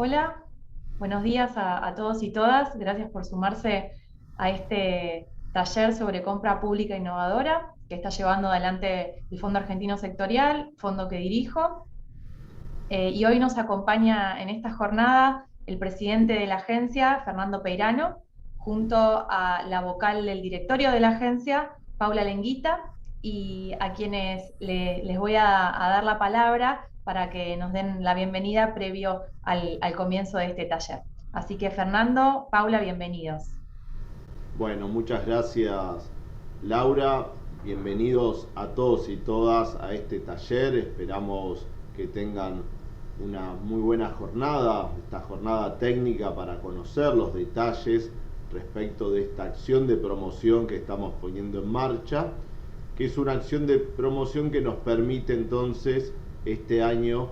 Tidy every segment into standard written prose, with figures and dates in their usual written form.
Hola, buenos días a todos y todas. Gracias por sumarse a este taller sobre compra pública innovadora que está llevando adelante el Fondo Argentino Sectorial, fondo que dirijo. Y hoy nos acompaña en esta jornada el presidente de la agencia, Fernando Peirano, junto a la vocal del directorio de la agencia, Paula Lenguita, y a quienes les voy a dar la palabra para que nos den la bienvenida previo al comienzo de este taller. Así que Fernando, Paula, bienvenidos. Bueno, muchas gracias Laura, bienvenidos a todos y todas a este taller, esperamos que tengan una muy buena jornada, esta jornada técnica para conocer los detalles respecto de esta acción de promoción que estamos poniendo en marcha, que es una acción de promoción que nos permite entonces este año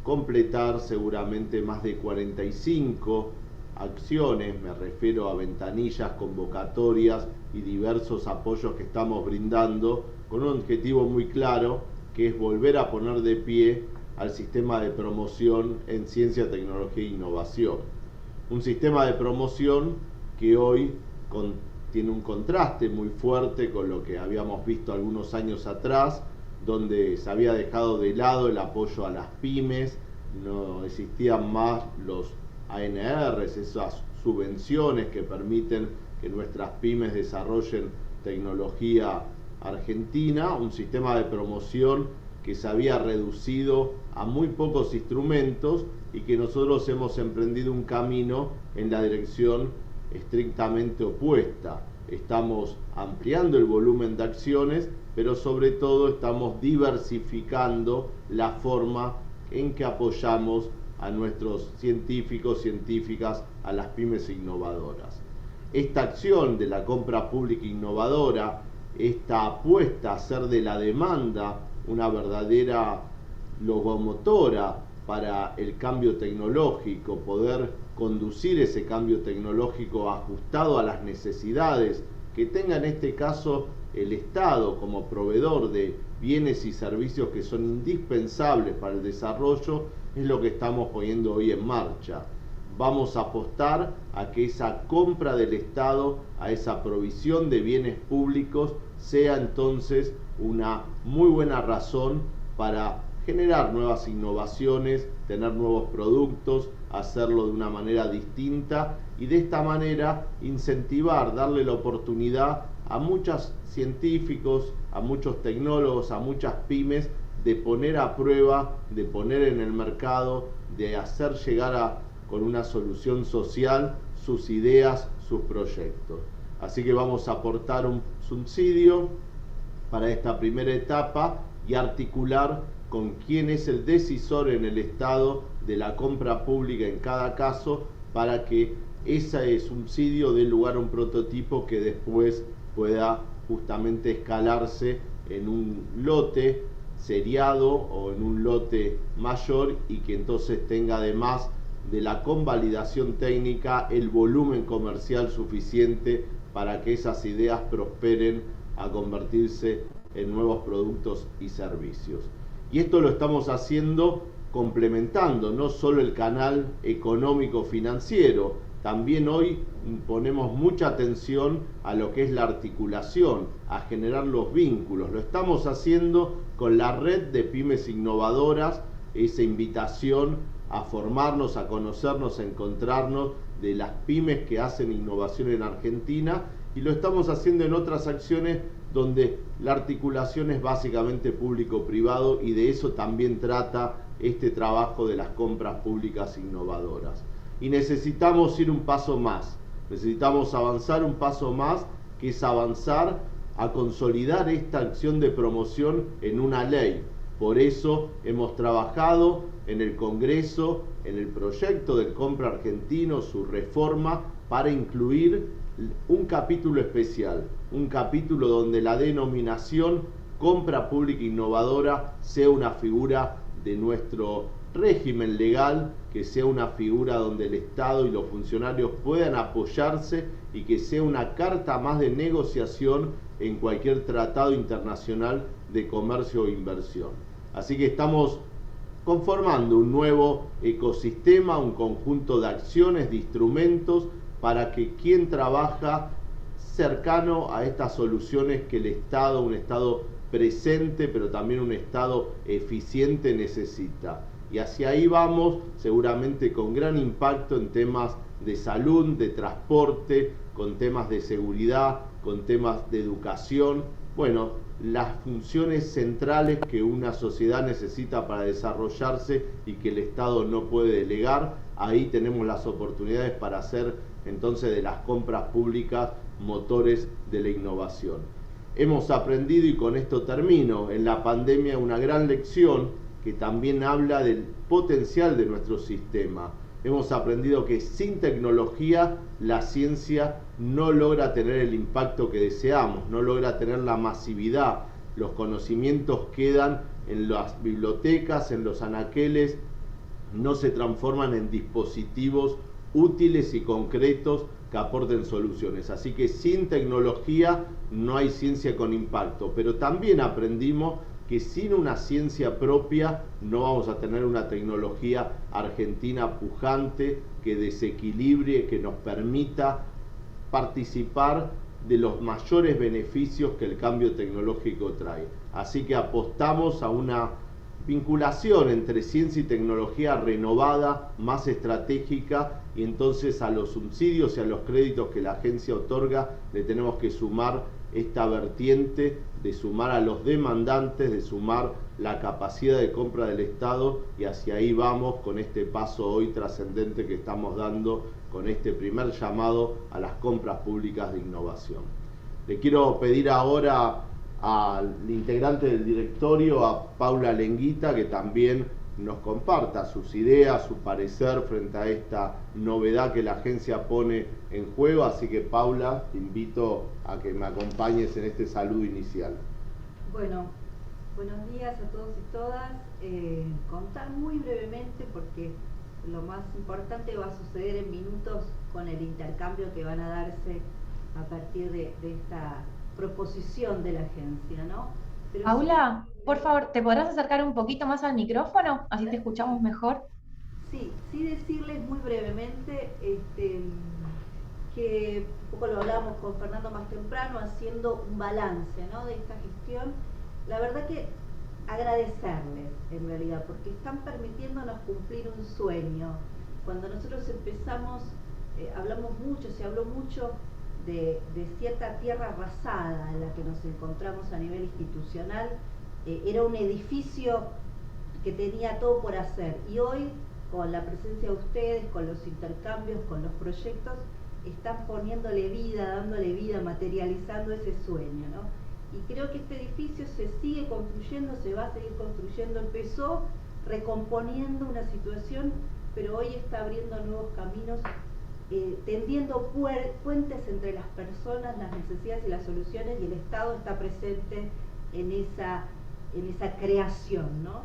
completar seguramente más de 45 acciones, me refiero a ventanillas, convocatorias y diversos apoyos que estamos brindando con un objetivo muy claro, que es volver a poner de pie al sistema de promoción en ciencia, tecnología e innovación. Un sistema de promoción que hoy tiene un contraste muy fuerte con lo que habíamos visto algunos años atrás, donde se había dejado de lado el apoyo a las pymes, no existían más los ANRs, esas subvenciones que permiten que nuestras pymes desarrollen tecnología argentina, un sistema de promoción que se había reducido a muy pocos instrumentos y que nosotros hemos emprendido un camino en la dirección estrictamente opuesta. Estamos ampliando el volumen de acciones, pero sobre todo estamos diversificando la forma en que apoyamos a nuestros científicos, científicas, a las pymes innovadoras. Esta acción de la compra pública innovadora, esta apuesta a hacer de la demanda una verdadera locomotora para el cambio tecnológico, poder conducir ese cambio tecnológico ajustado a las necesidades que tenga en este caso el Estado como proveedor de bienes y servicios que son indispensables para el desarrollo, es lo que estamos poniendo hoy en marcha. Vamos a apostar a que esa compra del Estado, a esa provisión de bienes públicos, sea entonces una muy buena razón para generar nuevas innovaciones, tener nuevos productos, hacerlo de una manera distinta y de esta manera incentivar, darle la oportunidad a muchos científicos, a muchos tecnólogos, a muchas pymes de poner a prueba, de poner en el mercado, de hacer llegar con una solución social sus ideas, sus proyectos. Así que vamos a aportar un subsidio para esta primera etapa y articular con quién es el decisor en el Estado de la compra pública en cada caso para que ese subsidio dé lugar a un prototipo que después pueda justamente escalarse en un lote seriado o en un lote mayor y que entonces tenga además de la convalidación técnica el volumen comercial suficiente para que esas ideas prosperen a convertirse en nuevos productos y servicios. Y esto lo estamos haciendo complementando no solo el canal económico financiero, también hoy ponemos mucha atención a lo que es la articulación, a generar los vínculos. Lo estamos haciendo con la red de pymes innovadoras, esa invitación a formarnos, a conocernos, a encontrarnos de las pymes que hacen innovación en Argentina, y lo estamos haciendo en otras acciones donde la articulación es básicamente público-privado, y de eso también trata este trabajo de las compras públicas innovadoras. Y necesitamos ir un paso más, necesitamos avanzar un paso más, que es avanzar a consolidar esta acción de promoción en una ley. Por eso hemos trabajado en el Congreso, en el proyecto del Compra Argentino, su reforma, para incluir un capítulo especial, un capítulo donde la denominación compra pública innovadora sea una figura de nuestro régimen legal, que sea una figura donde el Estado y los funcionarios puedan apoyarse y que sea una carta más de negociación en cualquier tratado internacional de comercio o inversión. Así que estamos conformando un nuevo ecosistema, un conjunto de acciones, de instrumentos, para que quien trabaja cercano a estas soluciones que el Estado, un Estado presente, pero también un Estado eficiente necesita. Y hacia ahí vamos, seguramente con gran impacto en temas de salud, de transporte, con temas de seguridad, con temas de educación. Bueno, las funciones centrales que una sociedad necesita para desarrollarse y que el Estado no puede delegar, ahí tenemos las oportunidades para hacer entonces de las compras públicas motores de la innovación. Hemos aprendido, y con esto termino, en la pandemia una gran lección que también habla del potencial de nuestro sistema. Hemos aprendido que sin tecnología la ciencia no logra tener el impacto que deseamos, no logra tener la masividad. Los conocimientos quedan en las bibliotecas, en los anaqueles, no se transforman en dispositivos útiles y concretos que aporten soluciones. Así que sin tecnología no hay ciencia con impacto, pero también aprendimos que sin una ciencia propia no vamos a tener una tecnología argentina pujante que desequilibre, que nos permita participar de los mayores beneficios que el cambio tecnológico trae. Así que apostamos a una vinculación entre ciencia y tecnología renovada, más estratégica, y entonces a los subsidios y a los créditos que la agencia otorga le tenemos que sumar esta vertiente de sumar a los demandantes, de sumar la capacidad de compra del Estado, y hacia ahí vamos con este paso hoy trascendente que estamos dando con este primer llamado a las compras públicas de innovación. Le quiero pedir ahora al integrante del directorio, a Paula Lenguita, que también nos comparta sus ideas, su parecer frente a esta novedad que la agencia pone en juego. Así que, Paula, te invito a que me acompañes en este saludo inicial. Bueno, buenos días a todos y todas. Contar muy brevemente, porque lo más importante va a suceder en minutos con el intercambio que van a darse a partir de esta proposición de la agencia, ¿no? Pero Paula, sí, por favor, ¿te podrás acercar un poquito más al micrófono? Así te escuchamos mejor. sí decirles muy brevemente que un poco lo hablábamos con Fernando más temprano, haciendo un balance, ¿no?, de esta gestión. La verdad que agradecerles en realidad, porque están permitiéndonos cumplir un sueño. Cuando nosotros empezamos, hablamos mucho, se habló mucho de cierta tierra arrasada en la que nos encontramos a nivel institucional. Era un edificio que tenía todo por hacer, y hoy, con la presencia de ustedes, con los intercambios, con los proyectos, están poniéndole vida, dándole vida, materializando ese sueño, ¿no? Y creo que este edificio se sigue construyendo, se va a seguir construyendo. Empezó recomponiendo una situación, pero hoy está abriendo nuevos caminos, tendiendo puentes entre las personas, las necesidades y las soluciones, y el Estado está presente en esa creación, ¿no?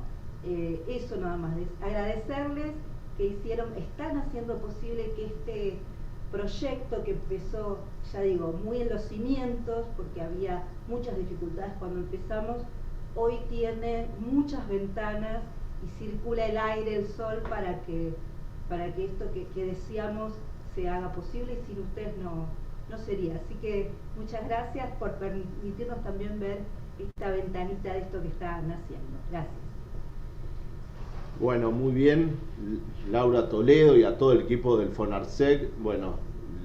Eso nada más, agradecerles que están haciendo posible que este proyecto, que empezó, ya digo, muy en los cimientos, porque había muchas dificultades cuando empezamos, hoy tiene muchas ventanas y circula el aire, el sol, para que esto que deseamos se haga posible, y sin ustedes no sería. Así que muchas gracias por permitirnos también ver esta ventanita de esto que está naciendo. Gracias. Bueno, muy bien, Laura Toledo, y a todo el equipo del FONARSEC. Bueno,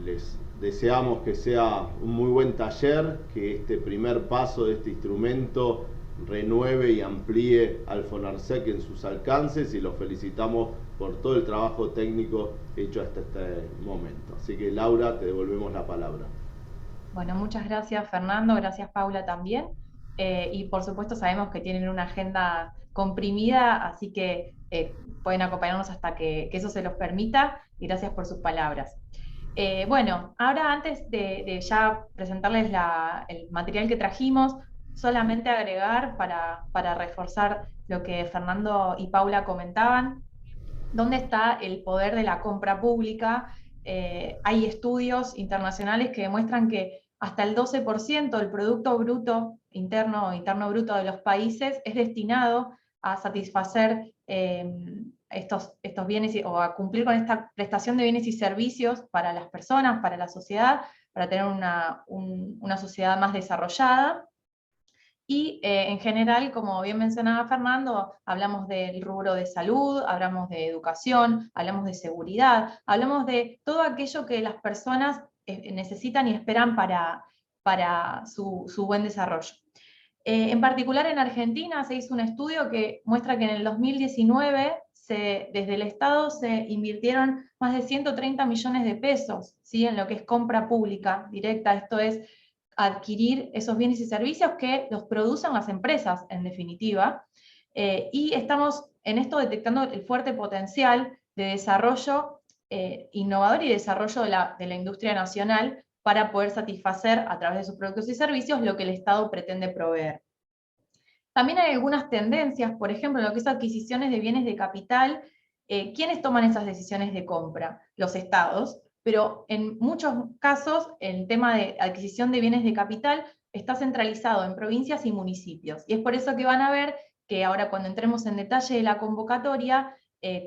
les deseamos que sea un muy buen taller, que este primer paso de este instrumento renueve y amplíe al FONARSEC en sus alcances, y los felicitamos por todo el trabajo técnico hecho hasta este momento. Así que, Laura, te devolvemos la palabra. Bueno, muchas gracias, Fernando, gracias, Paula, también. Y por supuesto sabemos que tienen una agenda comprimida, así que pueden acompañarnos hasta que eso se los permita, y gracias por sus palabras. Bueno, ahora, antes de ya presentarles el material que trajimos, solamente agregar para reforzar lo que Fernando y Paula comentaban: ¿dónde está el poder de la compra pública? Hay estudios internacionales que demuestran que hasta el 12% del Producto Bruto Interno bruto de los países es destinado a satisfacer estos bienes o a cumplir con esta prestación de bienes y servicios para las personas, para la sociedad, para tener una sociedad más desarrollada. Y en general, como bien mencionaba Fernando, hablamos del rubro de salud, hablamos de educación, hablamos de seguridad, hablamos de todo aquello que las personas necesitan y esperan para su buen desarrollo. En particular en Argentina se hizo un estudio que muestra que en el 2019 desde el Estado se invirtieron más de 130 millones de pesos, ¿sí?, en lo que es compra pública directa, esto es adquirir esos bienes y servicios que los producen las empresas, en definitiva, y estamos en esto detectando el fuerte potencial de desarrollo innovador y desarrollo de la industria nacional para poder satisfacer a través de sus productos y servicios lo que el Estado pretende proveer. También hay algunas tendencias, por ejemplo, en lo que es adquisiciones de bienes de capital. ¿Quiénes toman esas decisiones de compra? Los estados, pero en muchos casos el tema de adquisición de bienes de capital está centralizado en provincias y municipios. Y es por eso que van a ver que ahora cuando entremos en detalle de la convocatoria,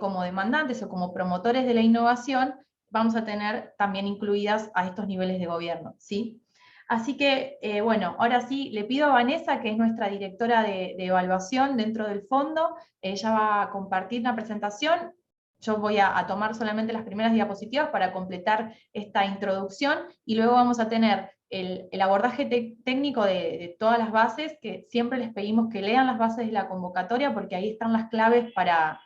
como demandantes o como promotores de la innovación, vamos a tener también incluidas a estos niveles de gobierno, ¿sí? Así que, bueno, ahora sí, le pido a Vanessa, que es nuestra directora de evaluación dentro del fondo, ella va a compartir una presentación. Yo voy a tomar solamente las primeras diapositivas para completar esta introducción, y luego vamos a tener el abordaje técnico de todas las bases, que siempre les pedimos que lean las bases de la convocatoria, porque ahí están las claves para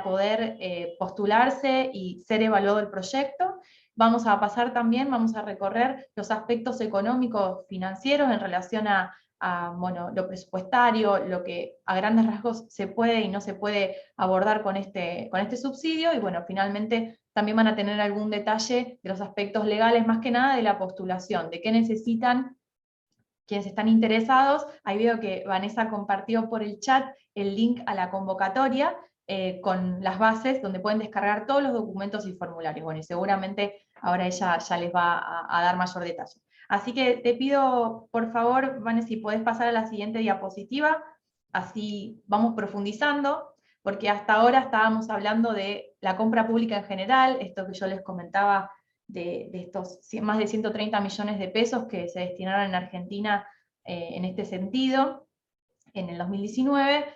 poder postularse y ser evaluado el proyecto. Vamos a pasar también, vamos a recorrer los aspectos económicos financieros en relación a bueno, lo presupuestario, lo que a grandes rasgos se puede y no se puede abordar con este subsidio, y bueno, finalmente también van a tener algún detalle de los aspectos legales, más que nada de la postulación, de qué necesitan quienes están interesados. Ahí veo que Vanessa compartió por el chat el link a la convocatoria, con las bases donde pueden descargar todos los documentos y formularios. Bueno, y seguramente ahora ella ya les va a dar mayor detalle. Así que te pido, por favor, Vanessa, si podés pasar a la siguiente diapositiva, así vamos profundizando, porque hasta ahora estábamos hablando de la compra pública en general, esto que yo les comentaba de estos más de 130 millones de pesos que se destinaron en Argentina en este sentido, en el 2019.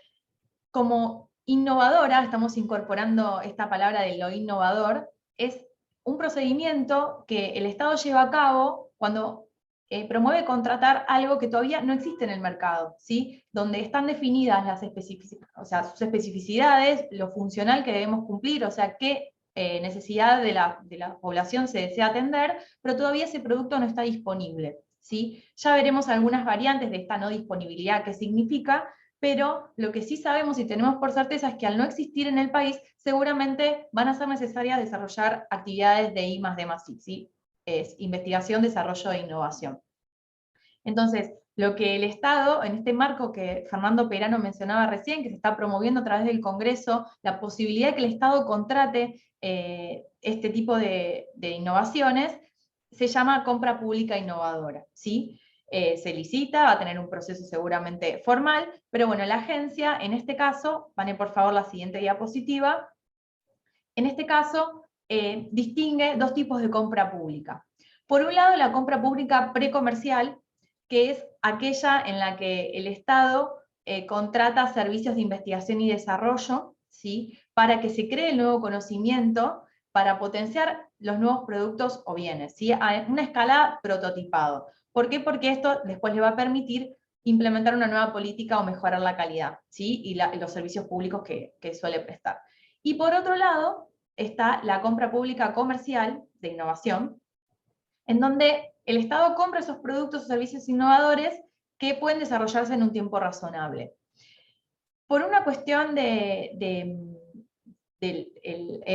Como innovadora, estamos incorporando esta palabra de lo innovador, es un procedimiento que el Estado lleva a cabo cuando promueve contratar algo que todavía no existe en el mercado, ¿sí? Donde están definidas las sus especificidades, lo funcional que debemos cumplir, o sea, qué necesidad de la población se desea atender, pero todavía ese producto no está disponible, ¿sí? Ya veremos algunas variantes de esta no disponibilidad, qué significa, pero lo que sí sabemos y tenemos por certeza es que al no existir en el país, seguramente van a ser necesarias desarrollar actividades de I+D+I, ¿sí? Es investigación, desarrollo e innovación. Entonces, lo que el Estado, en este marco que Fernando Peirano mencionaba recién, que se está promoviendo a través del Congreso, la posibilidad de que el Estado contrate este tipo de innovaciones, se llama compra pública innovadora, ¿sí? Se licita, va a tener un proceso seguramente formal, pero bueno, la agencia, en este caso, van por favor la siguiente diapositiva, en este caso distingue dos tipos de compra pública. Por un lado, la compra pública precomercial, que es aquella en la que el Estado contrata servicios de investigación y desarrollo, ¿sí?, para que se cree el nuevo conocimiento, para potenciar los nuevos productos o bienes, ¿sí?, a una escala prototipado. ¿Por qué? Porque esto después le va a permitir implementar una nueva política o mejorar la calidad, ¿sí?, y los servicios públicos que suele prestar. Y por otro lado, está la compra pública comercial de innovación, en donde el Estado compra esos productos o servicios innovadores que pueden desarrollarse en un tiempo razonable. Por una cuestión del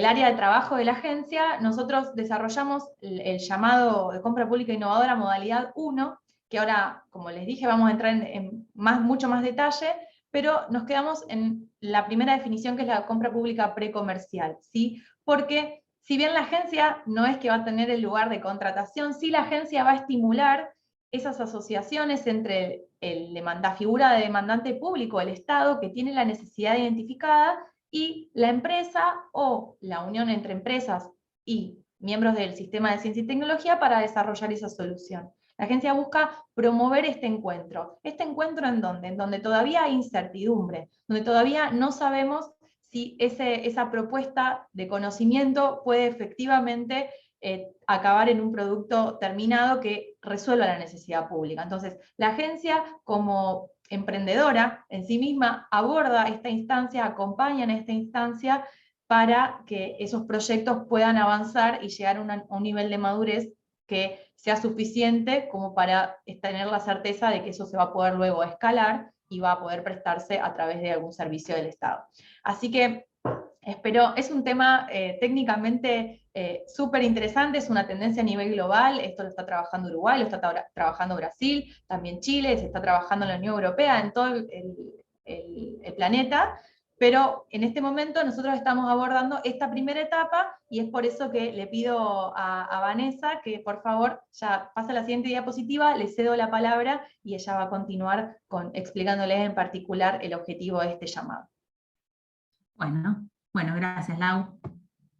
área de trabajo de la agencia, nosotros desarrollamos el llamado de compra pública innovadora modalidad 1, que ahora, como les dije, vamos a entrar en mucho más detalle, pero nos quedamos en la primera definición, que es la compra pública precomercial, ¿sí? Porque si bien la agencia no es que va a tener el lugar de contratación, sí la agencia va a estimular esas asociaciones entre la figura de demandante público, el Estado, que tiene la necesidad identificada, y la empresa o la unión entre empresas y miembros del sistema de ciencia y tecnología para desarrollar esa solución. La agencia busca promover este encuentro. ¿Este encuentro en dónde? En donde todavía hay incertidumbre, donde todavía no sabemos si esa propuesta de conocimiento puede efectivamente acabar en un producto terminado que resuelva la necesidad pública. Entonces, la agencia, como emprendedora en sí misma, aborda esta instancia, acompaña en esta instancia para que esos proyectos puedan avanzar y llegar a un nivel de madurez que sea suficiente como para tener la certeza de que eso se va a poder luego escalar y va a poder prestarse a través de algún servicio del Estado. Así que es un tema técnicamente súper interesante, es una tendencia a nivel global, esto lo está trabajando Uruguay, lo está trabajando Brasil, también Chile, se está trabajando en la Unión Europea, en todo el planeta, pero en este momento nosotros estamos abordando esta primera etapa y es por eso que le pido a Vanessa que por favor ya pase a la siguiente diapositiva, le cedo la palabra y ella va a continuar explicándoles en particular el objetivo de este llamado. Bueno, gracias, Lau.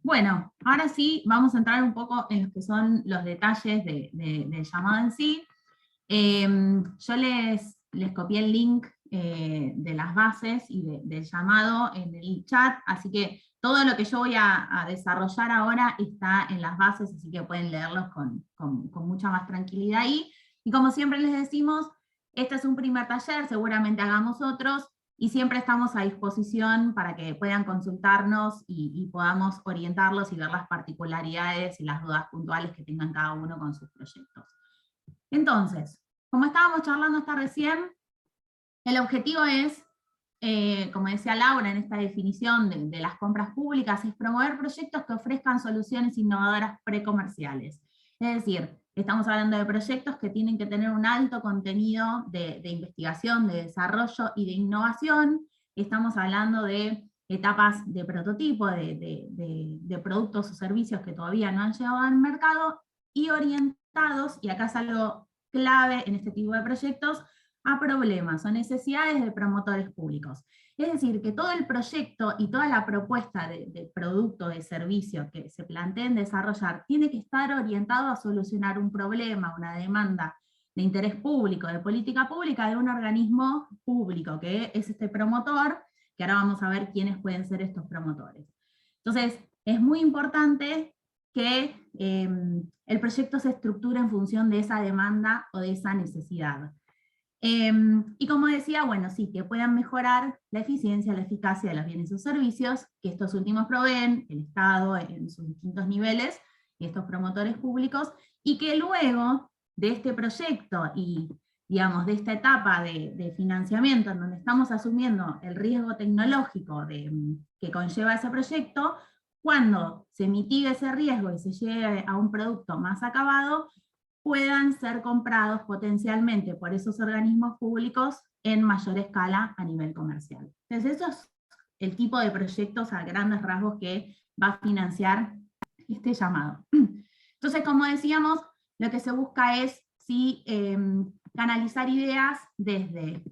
Bueno, ahora sí vamos a entrar un poco en lo que son los detalles del llamado en sí. Yo les copié el link de las bases y del llamado en el chat, así que todo lo que yo voy a desarrollar ahora está en las bases, así que pueden leerlos con mucha más tranquilidad ahí. Y como siempre les decimos, este es un primer taller, seguramente hagamos otros, y siempre estamos a disposición para que puedan consultarnos y podamos orientarlos y ver las particularidades y las dudas puntuales que tengan cada uno con sus proyectos. Entonces, como estábamos charlando hasta recién, el objetivo es, como decía Laura en esta definición de las compras públicas, es promover proyectos que ofrezcan soluciones innovadoras precomerciales. Es decir, estamos hablando de proyectos que tienen que tener un alto contenido de investigación, de desarrollo y de innovación. Estamos hablando de etapas de prototipo, de productos o servicios que todavía no han llegado al mercado, y orientados, y acá es algo clave en este tipo de proyectos, a problemas o necesidades de promotores públicos. Es decir, que todo el proyecto y toda la propuesta de producto, de servicio que se planteen desarrollar, tiene que estar orientado a solucionar un problema, una demanda de interés público, de política pública, de un organismo público, que es este promotor, que ahora vamos a ver quiénes pueden ser estos promotores. Entonces, es muy importante que el proyecto se estructure en función de esa demanda o de esa necesidad. Y como decía, bueno, sí, que puedan mejorar la eficiencia, la eficacia de los bienes o servicios que estos últimos proveen, el Estado en sus distintos niveles, y estos promotores públicos, y que luego de este proyecto y, digamos, de esta etapa de financiamiento, en donde estamos asumiendo el riesgo tecnológico que conlleva ese proyecto, cuando se mitigue ese riesgo y se llegue a un producto más acabado, puedan ser comprados potencialmente por esos organismos públicos en mayor escala a nivel comercial. Entonces eso es el tipo de proyectos a grandes rasgos que va a financiar este llamado. Entonces, como decíamos, lo que se busca es canalizar ideas desde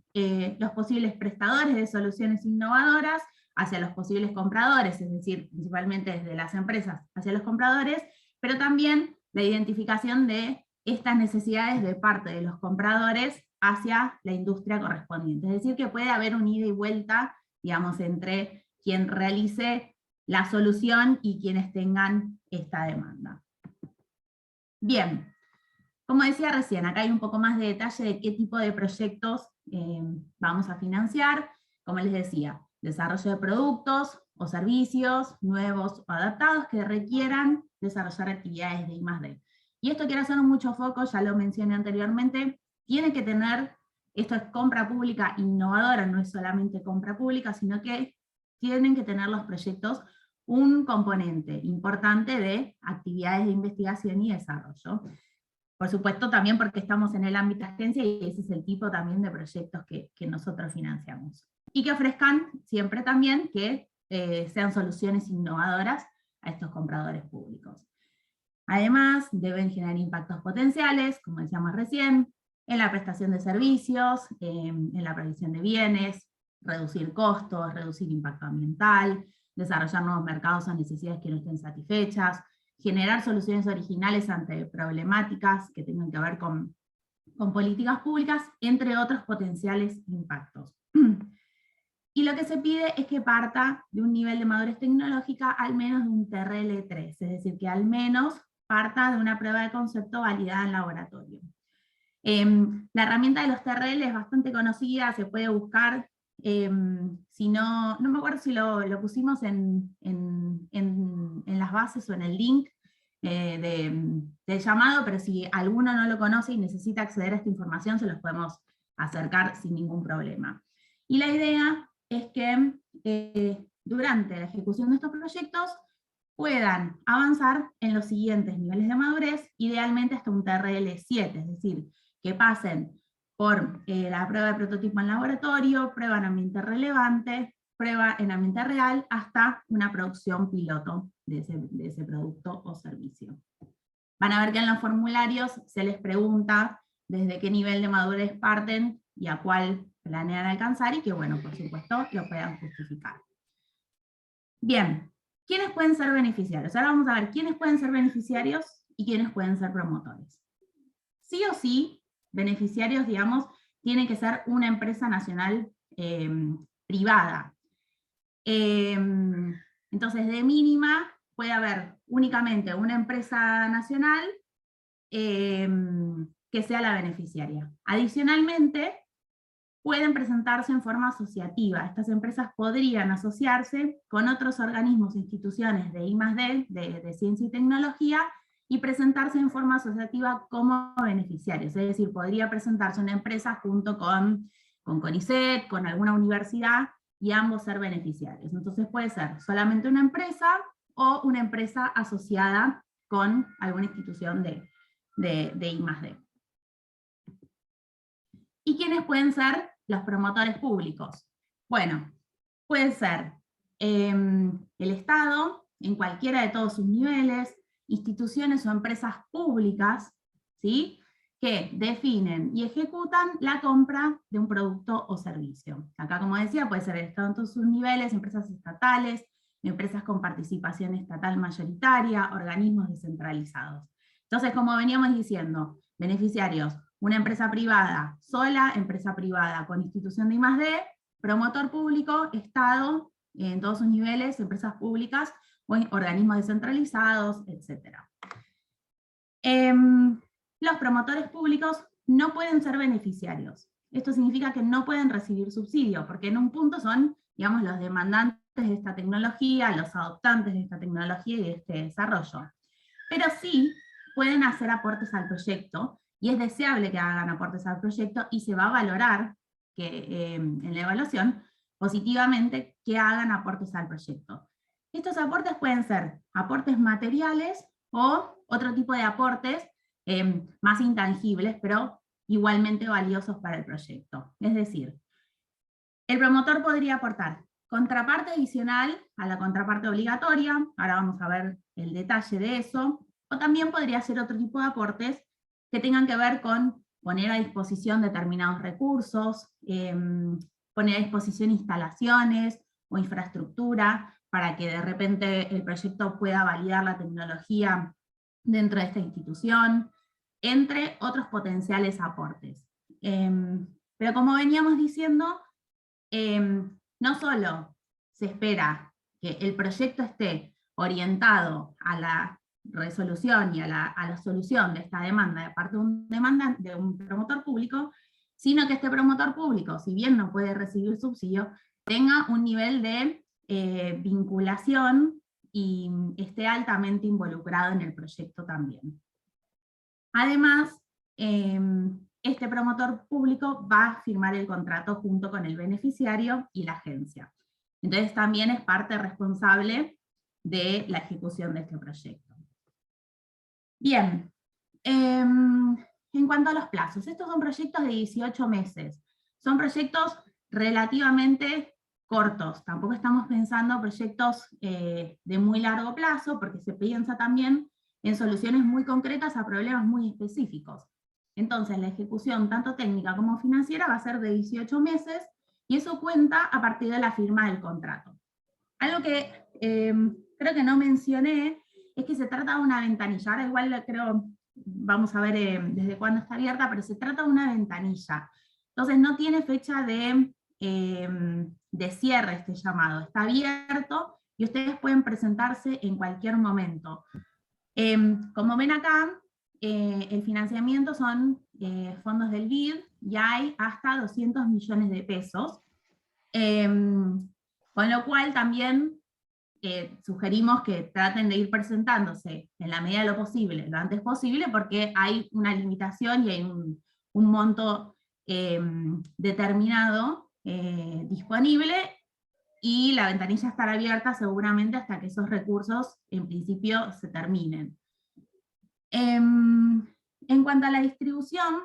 los posibles prestadores de soluciones innovadoras hacia los posibles compradores, es decir, principalmente desde las empresas hacia los compradores, pero también la identificación de estas necesidades de parte de los compradores hacia la industria correspondiente. Es decir, que puede haber un ida y vuelta, digamos, entre quien realice la solución y quienes tengan esta demanda. Bien, como decía recién, acá hay un poco más de detalle de qué tipo de proyectos vamos a financiar. Como les decía, desarrollo de productos o servicios nuevos o adaptados que requieran desarrollar actividades de I+D. Y esto quiero hacer mucho foco, ya lo mencioné anteriormente, tiene que tener, esto es compra pública innovadora, no es solamente compra pública, sino que tienen que tener los proyectos un componente importante de actividades de investigación y desarrollo. Por supuesto también porque estamos en el ámbito de agencia y ese es el tipo también de proyectos que nosotros financiamos. Y que ofrezcan siempre también que sean soluciones innovadoras a estos compradores públicos. Además, deben generar impactos potenciales, como decíamos recién, en la prestación de servicios, en la provisión de bienes, reducir costos, reducir impacto ambiental, desarrollar nuevos mercados a necesidades que no estén satisfechas, generar soluciones originales ante problemáticas que tengan que ver con políticas públicas, entre otros potenciales impactos. Y lo que se pide es que parta de un nivel de madurez tecnológica al menos de un TRL3, es decir, que al menos parta de una prueba de concepto validada en laboratorio. La herramienta de los TRL es bastante conocida, se puede buscar, si no me acuerdo si lo pusimos en las bases o en el link del llamado, pero si alguno no lo conoce y necesita acceder a esta información, se los podemos acercar sin ningún problema. Y la idea es que durante la ejecución de estos proyectos puedan avanzar en los siguientes niveles de madurez, idealmente hasta un TRL7, es decir, que pasen por la prueba de prototipo en laboratorio, prueba en ambiente relevante, prueba en ambiente real, hasta una producción piloto de ese producto o servicio. Van a ver que en los formularios se les pregunta desde qué nivel de madurez parten y a cuál planean alcanzar, y que, bueno, por supuesto, lo puedan justificar. Bien, ¿quiénes pueden ser beneficiarios? Ahora vamos a ver quiénes pueden ser beneficiarios y quiénes pueden ser promotores. Sí o sí, beneficiarios, digamos, tiene que ser una empresa nacional privada. Entonces, de mínima, puede haber únicamente una empresa nacional que sea la beneficiaria. Adicionalmente, pueden presentarse en forma asociativa. Estas empresas podrían asociarse con otros organismos e instituciones de I+D, de ciencia y tecnología, y presentarse en forma asociativa como beneficiarios. Es decir, podría presentarse una empresa junto con CONICET, con alguna universidad, y ambos ser beneficiarios. Entonces puede ser solamente una empresa o una empresa asociada con alguna institución de I+D. ¿Y quiénes pueden ser los promotores públicos? Bueno, puede ser el Estado, en cualquiera de todos sus niveles, instituciones o empresas públicas, ¿sí?, que definen y ejecutan la compra de un producto o servicio. Acá, como decía, puede ser el Estado en todos sus niveles, empresas estatales, empresas con participación estatal mayoritaria, organismos descentralizados. Entonces, como veníamos diciendo, beneficiarios: una empresa privada sola, empresa privada con institución de I+D, promotor público, Estado, en todos sus niveles, empresas públicas, o organismos descentralizados, etc. Los promotores públicos no pueden ser beneficiarios. Esto significa que no pueden recibir subsidio, porque en un punto son, digamos, los demandantes de esta tecnología, los adoptantes de esta tecnología y de este desarrollo. Pero sí pueden hacer aportes al proyecto, y es deseable que hagan aportes al proyecto, y se va a valorar que, en la evaluación positivamente, que hagan aportes al proyecto. Estos aportes pueden ser aportes materiales o otro tipo de aportes más intangibles, pero igualmente valiosos para el proyecto. Es decir, el promotor podría aportar contraparte adicional a la contraparte obligatoria, ahora vamos a ver el detalle de eso, o también podría hacer otro tipo de aportes que tengan que ver con poner a disposición determinados recursos, poner a disposición instalaciones o infraestructura, para que de repente el proyecto pueda validar la tecnología dentro de esta institución, entre otros potenciales aportes. Pero como veníamos diciendo, no solo se espera que el proyecto esté orientado a la resolución y a la solución de esta demanda de parte de un promotor público, sino que este promotor público, si bien no puede recibir subsidio, tenga un nivel de vinculación y esté altamente involucrado en el proyecto también. Además, este promotor público va a firmar el contrato junto con el beneficiario y la agencia. Entonces también es parte responsable de la ejecución de este proyecto. Bien, en cuanto a los plazos, estos son proyectos de 18 meses. Son proyectos relativamente cortos, tampoco estamos pensando proyectos de muy largo plazo, porque se piensa también en soluciones muy concretas a problemas muy específicos. Entonces la ejecución tanto técnica como financiera va a ser de 18 meses y eso cuenta a partir de la firma del contrato. Algo que creo que no mencioné es que se trata de una ventanilla. Ahora igual creo, vamos a ver desde cuándo está abierta, pero se trata de una ventanilla. Entonces no tiene fecha de cierre este llamado. Está abierto y ustedes pueden presentarse en cualquier momento. Como ven acá, el financiamiento son fondos del BID y hay hasta 200 millones de pesos. Con lo cual también sugerimos que traten de ir presentándose en la medida de lo posible, lo antes posible, porque hay una limitación y hay un monto determinado disponible, y la ventanilla estará abierta seguramente hasta que esos recursos en principio se terminen. En cuanto a la distribución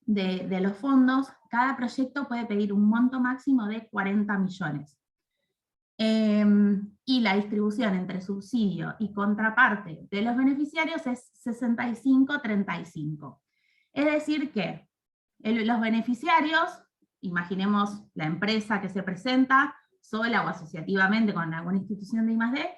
de los fondos, cada proyecto puede pedir un monto máximo de 40 millones. Y la distribución entre subsidio y contraparte de los beneficiarios es 65-35. Es decir que los beneficiarios, imaginemos la empresa que se presenta, sola o asociativamente con alguna institución de I+D,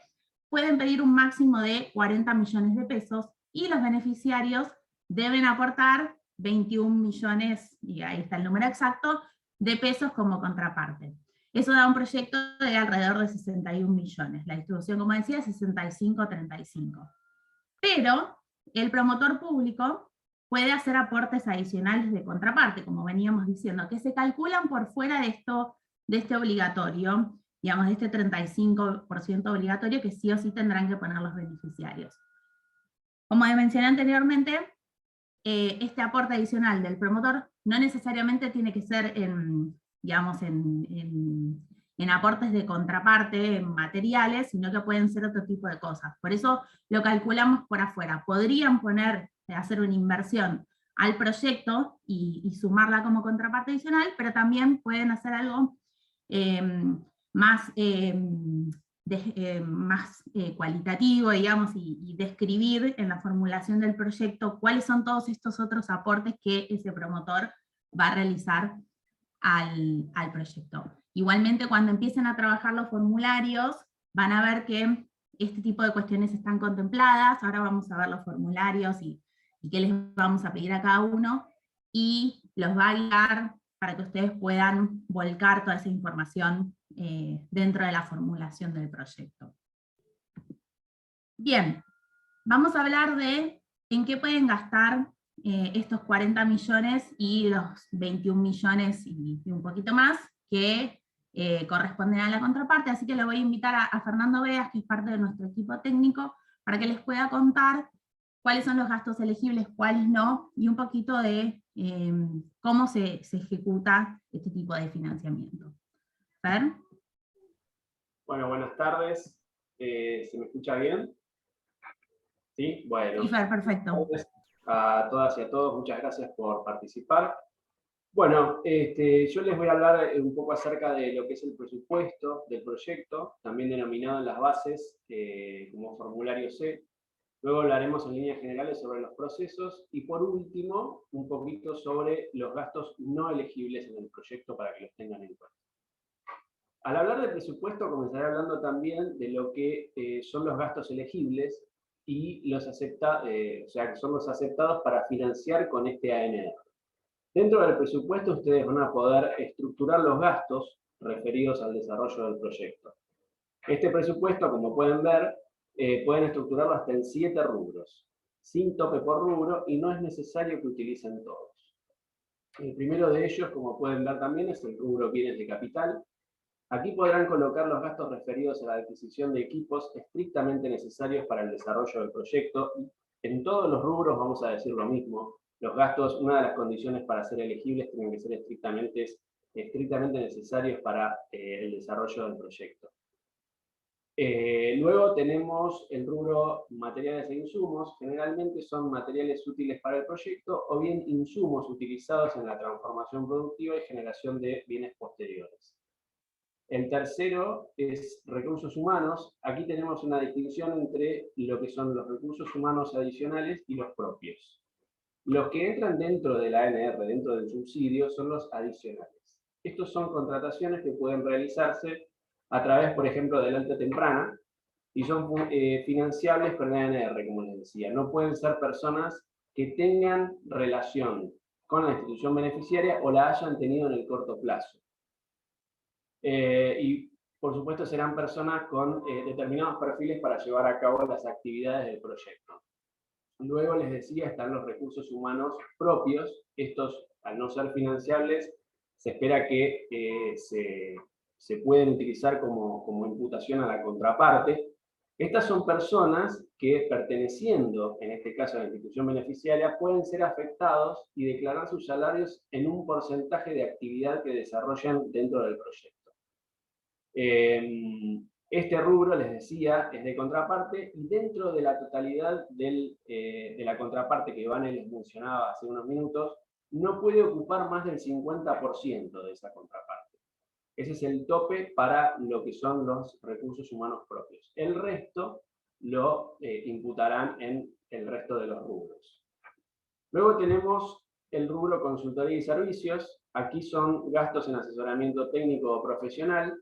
pueden pedir un máximo de 40 millones de pesos, y los beneficiarios deben aportar 21 millones, y ahí está el número exacto, de pesos como contraparte. Eso da un proyecto de alrededor de 61 millones. La distribución, como decía, es 65-35. Pero el promotor público puede hacer aportes adicionales de contraparte, como veníamos diciendo, que se calculan por fuera de este obligatorio, digamos, de este 35% obligatorio que sí o sí tendrán que poner los beneficiarios. Como mencioné anteriormente, este aporte adicional del promotor no necesariamente tiene que ser digamos, en aportes de contraparte, en materiales, sino que pueden ser otro tipo de cosas. Por eso lo calculamos por afuera. Podrían hacer una inversión al proyecto y sumarla como contraparte adicional, pero también pueden hacer algo más cualitativo, digamos, y describir en la formulación del proyecto cuáles son todos estos otros aportes que ese promotor va a realizar al proyecto. Igualmente, cuando empiecen a trabajar los formularios, van a ver que este tipo de cuestiones están contempladas. Ahora vamos a ver los formularios y qué les vamos a pedir a cada uno, y los va a guiar para que ustedes puedan volcar toda esa información dentro de la formulación del proyecto. Bien, vamos a hablar de en qué pueden gastar estos 40 millones y los 21 millones y un poquito más que corresponden a la contraparte, así que le voy a invitar a Fernando Beas, que es parte de nuestro equipo técnico, para que les pueda contar cuáles son los gastos elegibles, cuáles no, y un poquito de cómo se ejecuta este tipo de financiamiento. ¿Fer? Bueno, buenas tardes. ¿Se me escucha bien? ¿Sí? Bueno. Sí, Fer, perfecto. A todas y a todos, muchas gracias por participar. Bueno, yo les voy a hablar un poco acerca de lo que es el presupuesto del proyecto, también denominado en las bases como formulario C. Luego hablaremos en líneas generales sobre los procesos y por último un poquito sobre los gastos no elegibles en el proyecto para que los tengan en cuenta. Al hablar de presupuesto comenzaré hablando también de lo que son los gastos elegibles y o sea, que son los aceptados para financiar con este ANR. Dentro del presupuesto ustedes van a poder estructurar los gastos referidos al desarrollo del proyecto. Este presupuesto, como pueden ver, pueden estructurarlo hasta en 7 rubros, sin tope por rubro, y no es necesario que utilicen todos. El primero de ellos, como pueden ver también, es el rubro bienes de capital. Aquí podrán colocar los gastos referidos a la adquisición de equipos estrictamente necesarios para el desarrollo del proyecto. En todos los rubros vamos a decir lo mismo. Los gastos, una de las condiciones para ser elegibles, tienen que ser estrictamente necesarios para el desarrollo del proyecto. Luego tenemos el rubro materiales e insumos. Generalmente son materiales útiles para el proyecto o bien insumos utilizados en la transformación productiva y generación de bienes posteriores. El tercero es recursos humanos. Aquí tenemos una distinción entre lo que son los recursos humanos adicionales y los propios. Los que entran dentro de la ANR, dentro del subsidio, son los adicionales. Estos son contrataciones que pueden realizarse a través, por ejemplo, de adelanto temprana, y son financiables con la ANR, como les decía. No pueden ser personas que tengan relación con la institución beneficiaria o la hayan tenido en el corto plazo. Y, por supuesto, serán personas con determinados perfiles para llevar a cabo las actividades del proyecto. Luego, les decía, están los recursos humanos propios. Estos, al no ser financiables, se espera que se pueden utilizar como imputación a la contraparte. Estas son personas que, perteneciendo, en este caso, a la institución beneficiaria, pueden ser afectados y declarar sus salarios en un porcentaje de actividad que desarrollan dentro del proyecto. Este rubro, les decía, es de contraparte, y dentro de la totalidad de la contraparte que Vane les mencionaba hace unos minutos, no puede ocupar más del 50% de esa contraparte. Ese es el tope para lo que son los recursos humanos propios. El resto lo imputarán en el resto de los rubros. Luego tenemos el rubro consultoría y servicios. Aquí son gastos en asesoramiento técnico o profesional,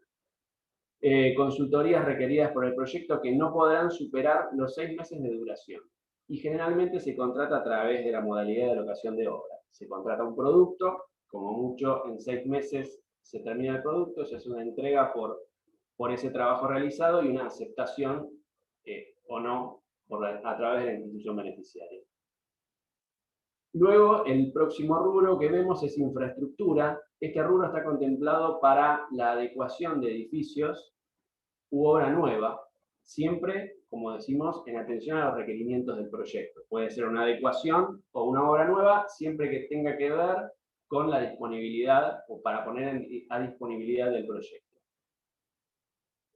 consultorías requeridas por el proyecto que no podrán superar los 6 meses de duración. Y generalmente se contrata a través de la modalidad de locación de obra. Se contrata un producto, como mucho en 6 meses se termina el producto, se hace una entrega por ese trabajo realizado y una aceptación o no a través de la institución beneficiaria. Luego, el próximo rubro que vemos es infraestructura. Este rubro está contemplado para la adecuación de edificios u obra nueva, siempre, como decimos, en atención a los requerimientos del proyecto. Puede ser una adecuación o una obra nueva, siempre que tenga que ver con la disponibilidad o para poner a disponibilidad del proyecto.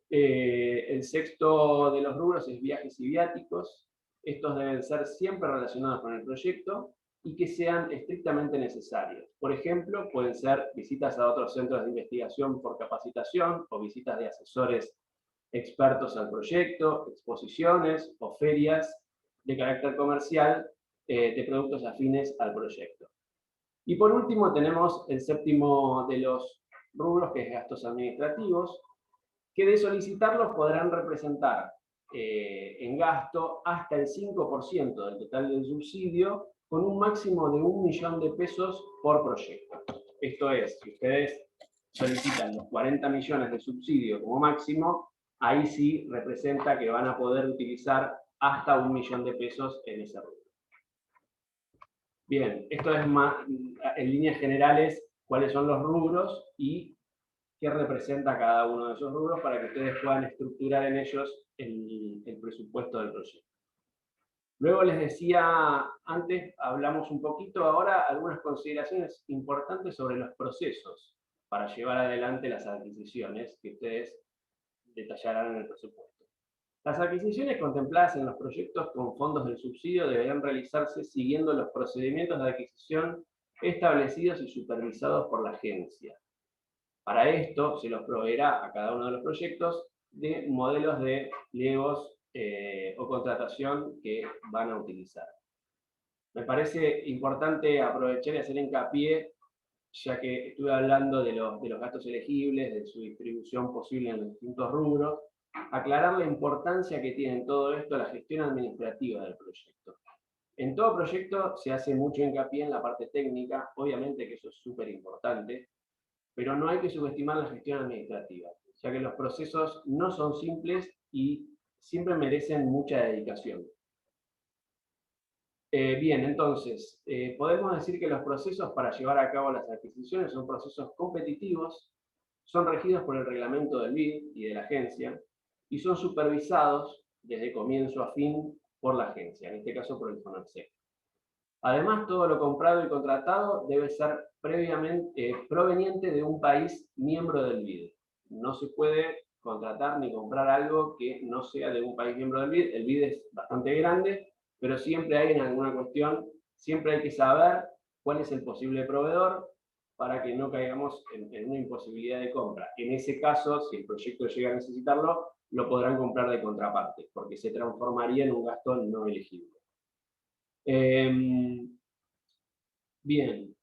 El sexto de los rubros es viajes y viáticos. Estos deben ser siempre relacionados con el proyecto y que sean estrictamente necesarios. Por ejemplo, pueden ser visitas a otros centros de investigación por capacitación o visitas de asesores expertos al proyecto, exposiciones o ferias de carácter comercial de productos afines al proyecto. Y por último tenemos el séptimo de los rubros, que es gastos administrativos, que de solicitarlos podrán representar en gasto hasta el 5% del total del subsidio, con un máximo de 1 millón de pesos por proyecto. Esto es, si ustedes solicitan los 40 millones de subsidio como máximo, ahí sí representa que van a poder utilizar hasta 1 millón de pesos en ese rubro. Bien, esto es más, en líneas generales, cuáles son los rubros y qué representa cada uno de esos rubros para que ustedes puedan estructurar en ellos el presupuesto del proyecto. Luego les decía, antes hablamos un poquito, ahora algunas consideraciones importantes sobre los procesos para llevar adelante las adquisiciones que ustedes detallarán en el presupuesto. Las adquisiciones contempladas en los proyectos con fondos del subsidio deberán realizarse siguiendo los procedimientos de adquisición establecidos y supervisados por la agencia. Para esto se los proveerá a cada uno de los proyectos de modelos de pliegos o contratación que van a utilizar. Me parece importante aprovechar y hacer hincapié, ya que estuve hablando de los gastos elegibles, de su distribución posible en los distintos rubros, aclarar la importancia que tiene en todo esto la gestión administrativa del proyecto. En todo proyecto se hace mucho hincapié en la parte técnica, obviamente que eso es súper importante, pero no hay que subestimar la gestión administrativa, ya que los procesos no son simples y siempre merecen mucha dedicación. Bien, entonces, podemos decir que los procesos para llevar a cabo las adquisiciones son procesos competitivos, son regidos por el reglamento del BID y de la agencia, y son supervisados desde comienzo a fin por la agencia, en este caso por el FONACEC. Además, todo lo comprado y contratado debe ser previamente proveniente de un país miembro del BID. No se puede contratar ni comprar algo que no sea de un país miembro del BID. El BID es bastante grande, pero siempre hay en alguna cuestión, siempre hay que saber cuál es el posible proveedor para que no caigamos en una imposibilidad de compra. En ese caso, si el proyecto llega a necesitarlo, lo podrán comprar de contraparte, porque se transformaría en un gasto no elegible. Bien,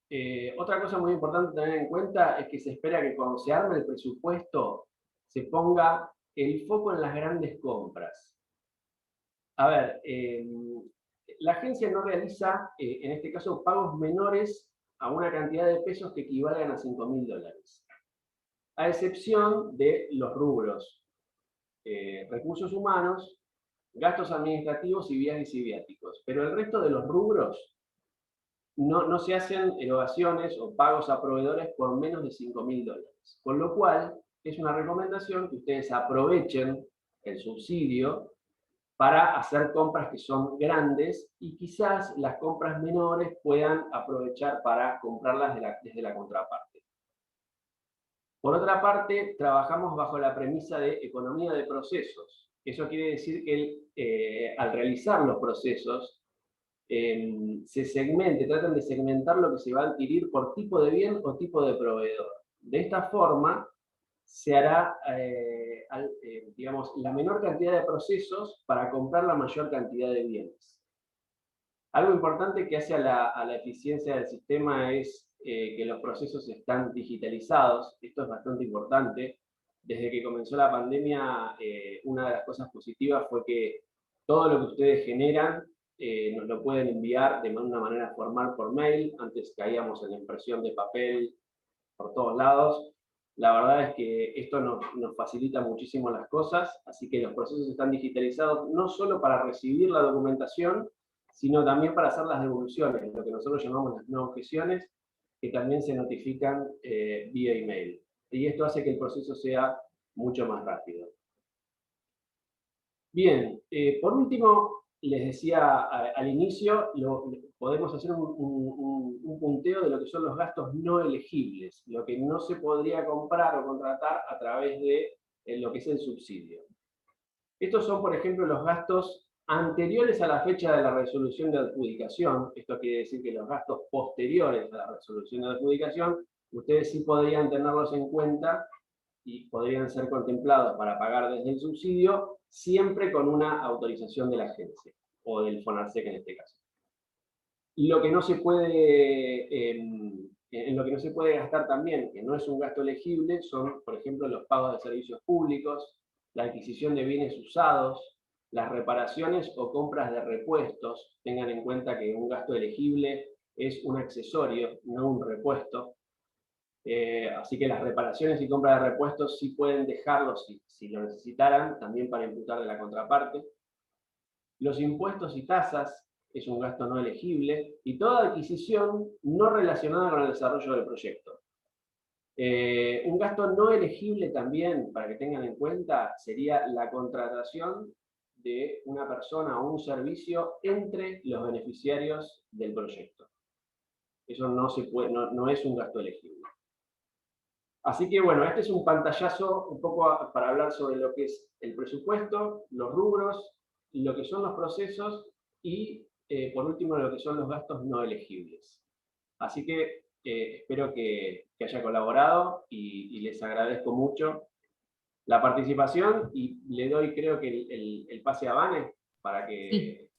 otra cosa muy importante tener en cuenta es que se espera que cuando se arme el presupuesto se ponga el foco en las grandes compras. A ver, la agencia no realiza, en este caso, pagos menores a una cantidad de pesos que equivalgan a $5.000, a excepción de los rubros recursos humanos, gastos administrativos y viajes y viáticos. Pero el resto de los rubros no se hacen erogaciones o pagos a proveedores por menos de $5.000. Con lo cual, es una recomendación que ustedes aprovechen el subsidio para hacer compras que son grandes y quizás las compras menores puedan aprovechar para comprarlas desde la contraparte. Por otra parte, trabajamos bajo la premisa de economía de procesos. Eso quiere decir que al realizar los procesos, tratan de segmentar lo que se va a adquirir por tipo de bien o tipo de proveedor. De esta forma, se hará, digamos, la menor cantidad de procesos para comprar la mayor cantidad de bienes. Algo importante que hace a la eficiencia del sistema es que los procesos están digitalizados. Esto es bastante importante. Desde que comenzó la pandemia, una de las cosas positivas fue que todo lo que ustedes generan nos lo pueden enviar de una manera formal por mail. Antes caíamos en la impresión de papel por todos lados. La verdad es que esto nos facilita muchísimo las cosas, así que los procesos están digitalizados no solo para recibir la documentación, sino también para hacer las devoluciones, lo que nosotros llamamos las no objeciones, que también se notifican vía email. Y esto hace que el proceso sea mucho más rápido. Bien, por último, les decía al inicio, podemos hacer un punteo de lo que son los gastos no elegibles, lo que no se podría comprar o contratar a través de lo que es el subsidio. Estos son, por ejemplo, los gastos anteriores a la fecha de la resolución de adjudicación. Esto quiere decir que los gastos posteriores a la resolución de adjudicación, ustedes sí podrían tenerlos en cuenta y podrían ser contemplados para pagar desde el subsidio, siempre con una autorización de la agencia, o del FONARSEC en este caso. Lo que no se puede, en lo que no se puede gastar también, que no es un gasto elegible, son, por ejemplo, los pagos de servicios públicos, la adquisición de bienes usados, las reparaciones o compras de repuestos. Tengan en cuenta que un gasto elegible es un accesorio, no un repuesto. Así que las reparaciones y compras de repuestos sí pueden dejarlos si lo necesitaran, también para imputar de la contraparte. Los impuestos y tasas es un gasto no elegible, y toda adquisición no relacionada con el desarrollo del proyecto. Un gasto no elegible también, para que tengan en cuenta, sería la contratación de una persona o un servicio entre los beneficiarios del proyecto. Eso no es un gasto elegible. Así que bueno, este es un pantallazo un poco para hablar sobre lo que es el presupuesto, los rubros, lo que son los procesos y, por último, lo que son los gastos no elegibles. Así que espero que haya colaborado y les agradezco mucho la participación y le doy, creo que, el pase a Vane para que... Sí.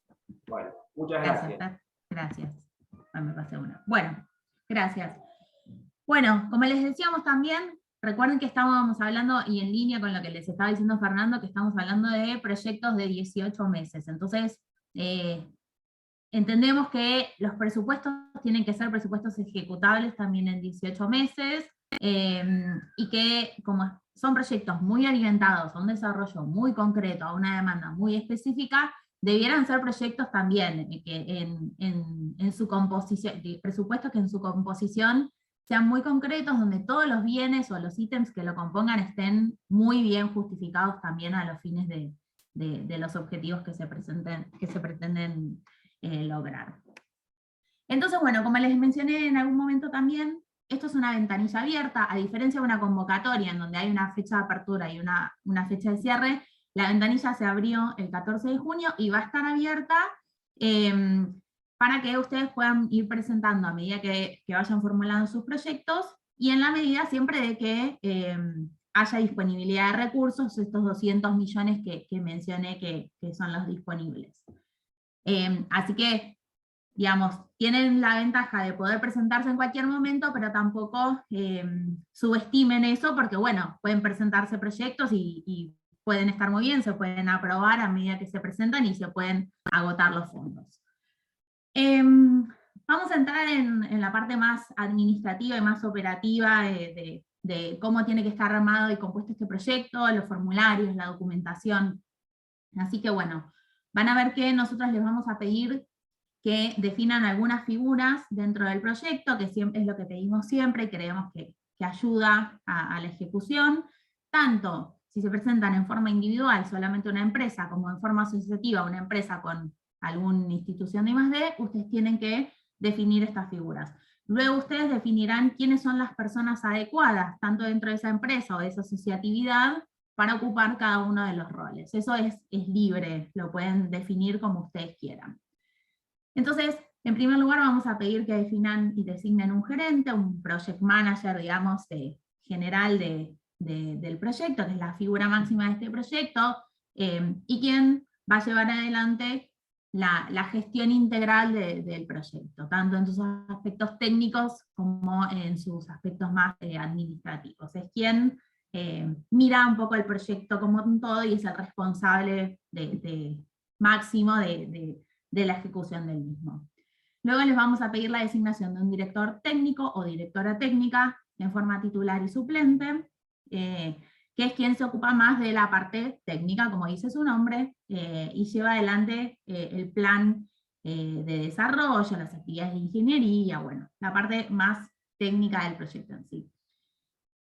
Bueno, muchas gracias. Gracias. Me pasé una. Bueno, gracias. Bueno, como les decíamos también, recuerden que estábamos hablando, y en línea con lo que les estaba diciendo Fernando, que estamos hablando de proyectos de 18 meses. Entonces, entendemos que los presupuestos tienen que ser presupuestos ejecutables también en 18 meses, y que como son proyectos muy orientados a un desarrollo muy concreto, a una demanda muy específica, debieran ser proyectos también que en su composición, presupuestos que en su composición sean muy concretos, donde todos los bienes o los ítems que lo compongan estén muy bien justificados también a los fines de los objetivos que se pretenden lograr. Entonces, bueno, como les mencioné en algún momento también, esto es una ventanilla abierta, a diferencia de una convocatoria en donde hay una fecha de apertura y una fecha de cierre. La ventanilla se abrió el 14 de junio y va a estar abierta para que ustedes puedan ir presentando a medida que vayan formulando sus proyectos, y en la medida siempre de que haya disponibilidad de recursos, estos 200 millones que mencioné que son los disponibles. Así que digamos, tienen la ventaja de poder presentarse en cualquier momento, pero tampoco subestimen eso, porque bueno, pueden presentarse proyectos y pueden estar muy bien, se pueden aprobar a medida que se presentan y se pueden agotar los fondos. Vamos a entrar en la parte más administrativa y más operativa de cómo tiene que estar armado y compuesto este proyecto, los formularios, la documentación. Así que bueno, van a ver que nosotros les vamos a pedir que definan algunas figuras dentro del proyecto, que siempre es lo que pedimos siempre y creemos que ayuda a la ejecución, tanto si se presentan en forma individual, solamente una empresa, como en forma asociativa, una empresa con alguna institución de I+D, ustedes tienen que definir estas figuras. Luego ustedes definirán quiénes son las personas adecuadas, tanto dentro de esa empresa o de esa asociatividad, para ocupar cada uno de los roles. Eso es libre, lo pueden definir como ustedes quieran. Entonces, en primer lugar vamos a pedir que definan y designen un gerente, un project manager, digamos, general del proyecto, que es la figura máxima de este proyecto, y quien va a llevar adelante la gestión integral del proyecto, tanto en sus aspectos técnicos como en sus aspectos más administrativos. Es quien mira un poco el proyecto como un todo y es el responsable máximo de la ejecución del mismo. Luego les vamos a pedir la designación de un director técnico o directora técnica en forma titular y suplente, que es quien se ocupa más de la parte técnica, como dice su nombre, y lleva adelante el plan de desarrollo, las actividades de ingeniería, bueno, la parte más técnica del proyecto en sí.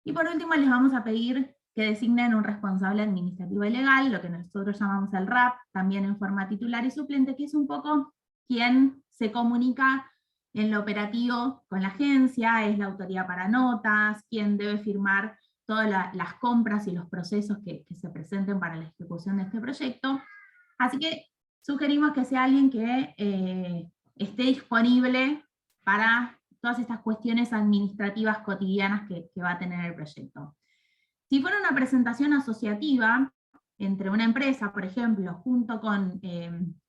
Y por último les vamos a pedir que designen un responsable administrativo y legal, lo que nosotros llamamos el RAP, también en forma titular y suplente, que es un poco quien se comunica en lo operativo con la agencia, es la autoridad para notas, quien debe firmar todas las compras y los procesos que se presenten para la ejecución de este proyecto. Así que sugerimos que sea alguien que esté disponible para todas estas cuestiones administrativas cotidianas que va a tener el proyecto. Si fuera una presentación asociativa entre una empresa, por ejemplo, junto con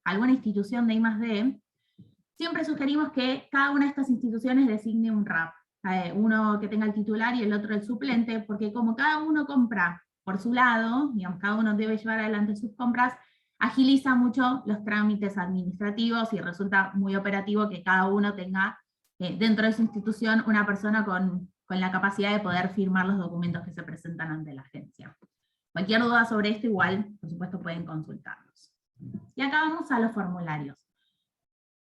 alguna institución de I+D, siempre sugerimos que cada una de estas instituciones designe un RAP, uno que tenga el titular y el otro el suplente, porque como cada uno compra por su lado, digamos, cada uno debe llevar adelante sus compras, agiliza mucho los trámites administrativos y resulta muy operativo que cada uno tenga dentro de su institución una persona con la capacidad de poder firmar los documentos que se presentan ante la agencia. Cualquier duda sobre esto, igual, por supuesto, pueden consultarnos. Y acá vamos a los formularios.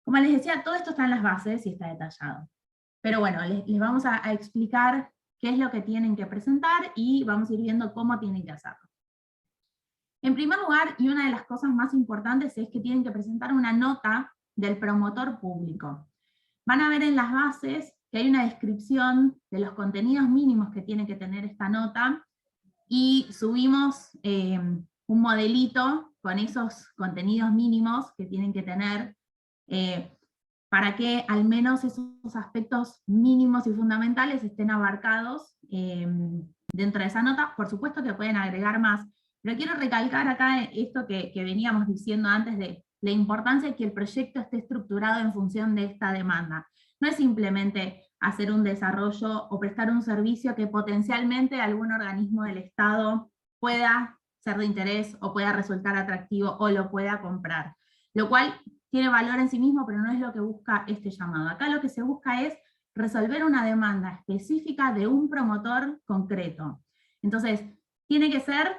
Como les decía, todo esto está en las bases y está detallado. Pero bueno, les vamos a explicar qué es lo que tienen que presentar y vamos a ir viendo cómo tienen que hacerlo. En primer lugar, y una de las cosas más importantes, es que tienen que presentar una nota del promotor público. Van a ver en las bases que hay una descripción de los contenidos mínimos que tiene que tener esta nota, y subimos un modelito con esos contenidos mínimos que tienen que tener, para que al menos esos aspectos mínimos y fundamentales estén abarcados dentro de esa nota. Por supuesto que pueden agregar más, pero quiero recalcar acá esto que veníamos diciendo antes de la importancia de que el proyecto esté estructurado en función de esta demanda. No es simplemente hacer un desarrollo o prestar un servicio que potencialmente algún organismo del Estado pueda ser de interés o pueda resultar atractivo o lo pueda comprar. Lo cual tiene valor en sí mismo, pero no es lo que busca este llamado. Acá lo que se busca es resolver una demanda específica de un promotor concreto. Entonces, tiene que ser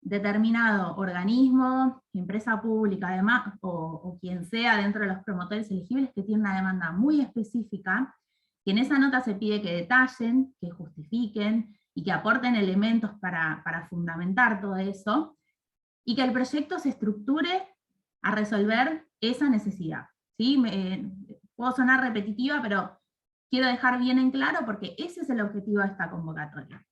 determinado organismo, empresa pública, además, o quien sea dentro de los promotores elegibles, que tiene una demanda muy específica, que en esa nota se pide que detallen, que justifiquen, y que aporten elementos para fundamentar todo eso, y que el proyecto se estructure a resolver esa necesidad. ¿Sí? Puedo sonar repetitiva, pero quiero dejar bien en claro, porque ese es el objetivo de esta convocatoria.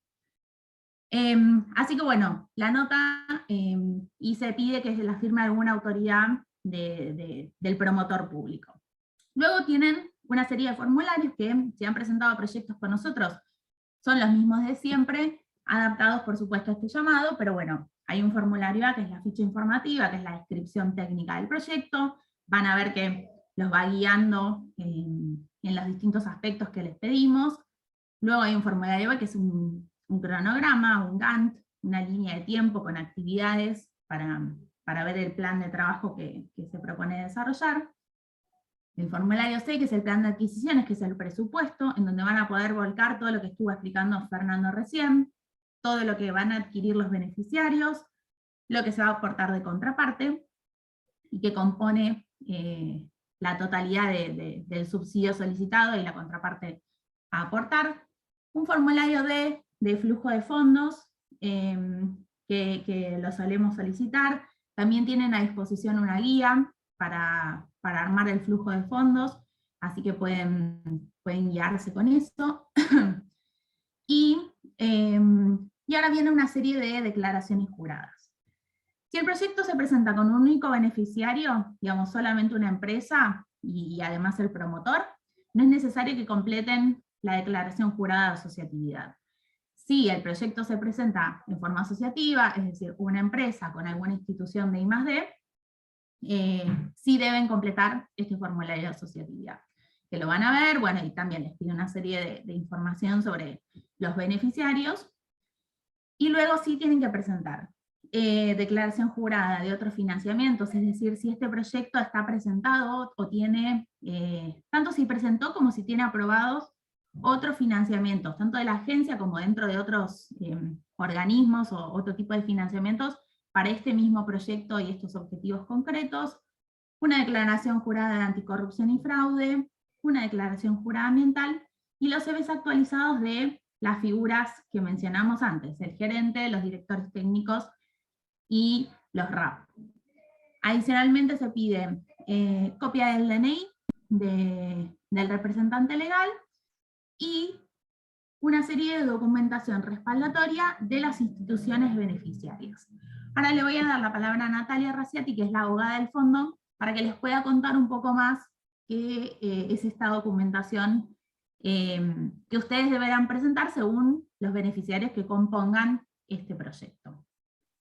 Así que bueno, la nota, y se pide que se la firme alguna autoridad del promotor público. Luego tienen una serie de formularios que, si han presentado proyectos con nosotros, son los mismos de siempre, adaptados por supuesto a este llamado, pero bueno, hay un formulario A, que es la ficha informativa, que es la descripción técnica del proyecto. Van a ver que los va guiando en los distintos aspectos que les pedimos. Luego hay un formulario B, que es un cronograma, un Gantt, una línea de tiempo con actividades para ver el plan de trabajo que se propone desarrollar. El formulario C, que es el plan de adquisiciones, que es el presupuesto, en donde van a poder volcar todo lo que estuvo explicando Fernando recién, todo lo que van a adquirir los beneficiarios, lo que se va a aportar de contraparte, y que compone la totalidad del subsidio solicitado y la contraparte a aportar. Un formulario D de flujo de fondos, que lo solemos solicitar. También tienen a disposición una guía para armar el flujo de fondos, así que pueden guiarse con eso. Y ahora viene una serie de declaraciones juradas. Si el proyecto se presenta con un único beneficiario, digamos solamente una empresa y además el promotor, no es necesario que completen la declaración jurada de asociatividad. Si el proyecto se presenta en forma asociativa, es decir, una empresa con alguna institución de I+D, sí deben completar este formulario de asociatividad, que lo van a ver, bueno, y también les pide una serie de información sobre los beneficiarios, y luego sí tienen que presentar declaración jurada de otros financiamientos, es decir, si este proyecto está presentado o tiene, tanto si presentó como si tiene aprobados otros financiamientos, tanto de la agencia como dentro de otros organismos o otro tipo de financiamientos para este mismo proyecto y estos objetivos concretos, una declaración jurada de anticorrupción y fraude, una declaración jurada ambiental, y los CVs actualizados de las figuras que mencionamos antes, el gerente, los directores técnicos y los RAP. Adicionalmente se pide copia del DNI del representante legal y una serie de documentación respaldatoria de las instituciones beneficiarias. Ahora le voy a dar la palabra a Natalia Raciati, que es la abogada del fondo, para que les pueda contar un poco más qué es esta documentación que ustedes deberán presentar según los beneficiarios que compongan este proyecto.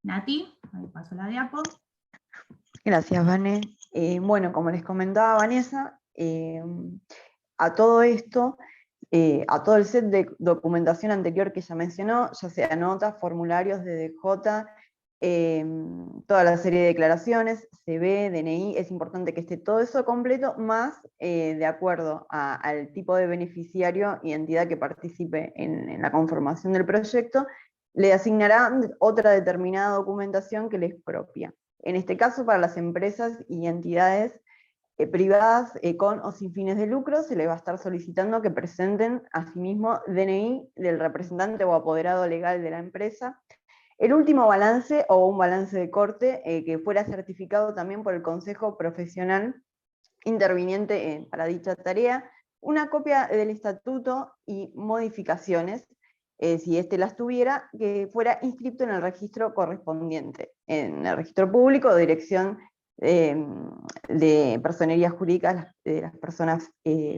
Nati, ahí paso la diapo. Gracias, Vane. Bueno, como les comentaba Vanessa, a todo esto, a todo el set de documentación anterior que ella mencionó, ya sea notas, formularios, DDJ, toda la serie de declaraciones, CV, DNI, es importante que esté todo eso completo, más de acuerdo al tipo de beneficiario y entidad que participe en la conformación del proyecto, le asignarán otra determinada documentación que les es propia. En este caso, para las empresas y entidades privadas con o sin fines de lucro, se les va a estar solicitando que presenten asimismo DNI del representante o apoderado legal de la empresa, el último balance o un balance de corte que fuera certificado también por el Consejo Profesional interviniente para dicha tarea, una copia del estatuto y modificaciones, si éste las tuviera, que fuera inscrito en el registro correspondiente, en el registro público o dirección de personerías jurídicas de las personas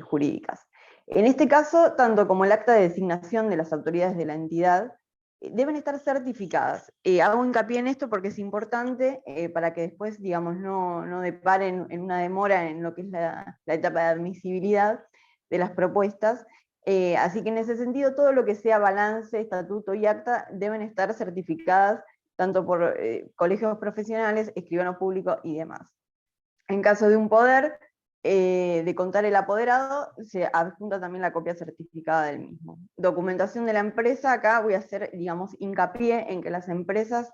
jurídicas. En este caso, tanto como el acta de designación de las autoridades de la entidad, deben estar certificadas. Hago hincapié en esto porque es importante para que después, digamos, no deparen en una demora en lo que es la etapa de admisibilidad de las propuestas. Así que en ese sentido, todo lo que sea balance, estatuto y acta deben estar certificadas tanto por colegios profesionales, escribano público y demás. En caso de un poder, de contar el apoderado, se adjunta también la copia certificada del mismo. Documentación de la empresa, acá voy a hacer, digamos, hincapié en que las empresas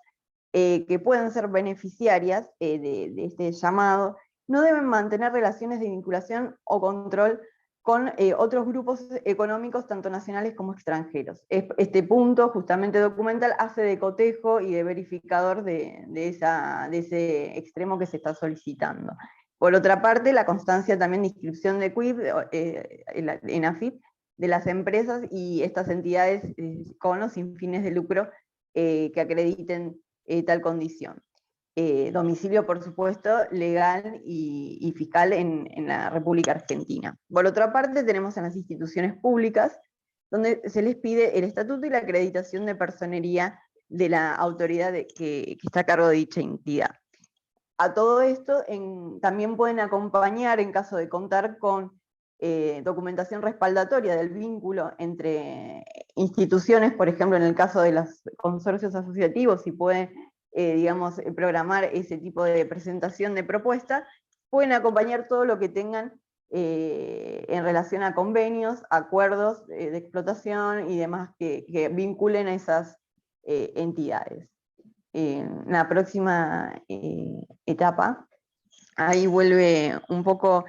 que pueden ser beneficiarias de este llamado, no deben mantener relaciones de vinculación o control con otros grupos económicos, tanto nacionales como extranjeros. Este punto, justamente documental, hace de cotejo y de verificador de ese extremo que se está solicitando. Por otra parte, la constancia también de inscripción de CUIP en AFIP de las empresas y estas entidades con o sin fines de lucro que acrediten tal condición. Domicilio, por supuesto, legal y fiscal en la República Argentina. Por otra parte, tenemos a las instituciones públicas, donde se les pide el estatuto y la acreditación de personería de la autoridad que está a cargo de dicha entidad. a todo esto también pueden acompañar en caso de contar con documentación respaldatoria del vínculo entre instituciones, por ejemplo, en el caso de los consorcios asociativos, si pueden, digamos, programar ese tipo de presentación de propuestas, pueden acompañar todo lo que tengan en relación a convenios, acuerdos de explotación y demás que vinculen a esas entidades. En la próxima etapa, ahí vuelve un poco,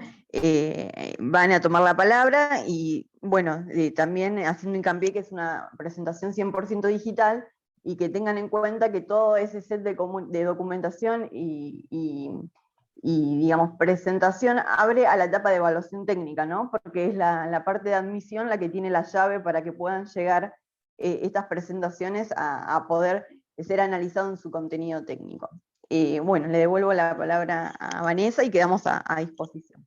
van a tomar la palabra y bueno, también haciendo hincapié que es una presentación 100% digital y que tengan en cuenta que todo ese set de documentación y digamos, presentación abre a la etapa de evaluación técnica, ¿no? Porque es la parte de admisión la que tiene la llave para que puedan llegar estas presentaciones a poder ser analizado en su contenido técnico. Bueno, le devuelvo la palabra a Vanessa y quedamos a disposición.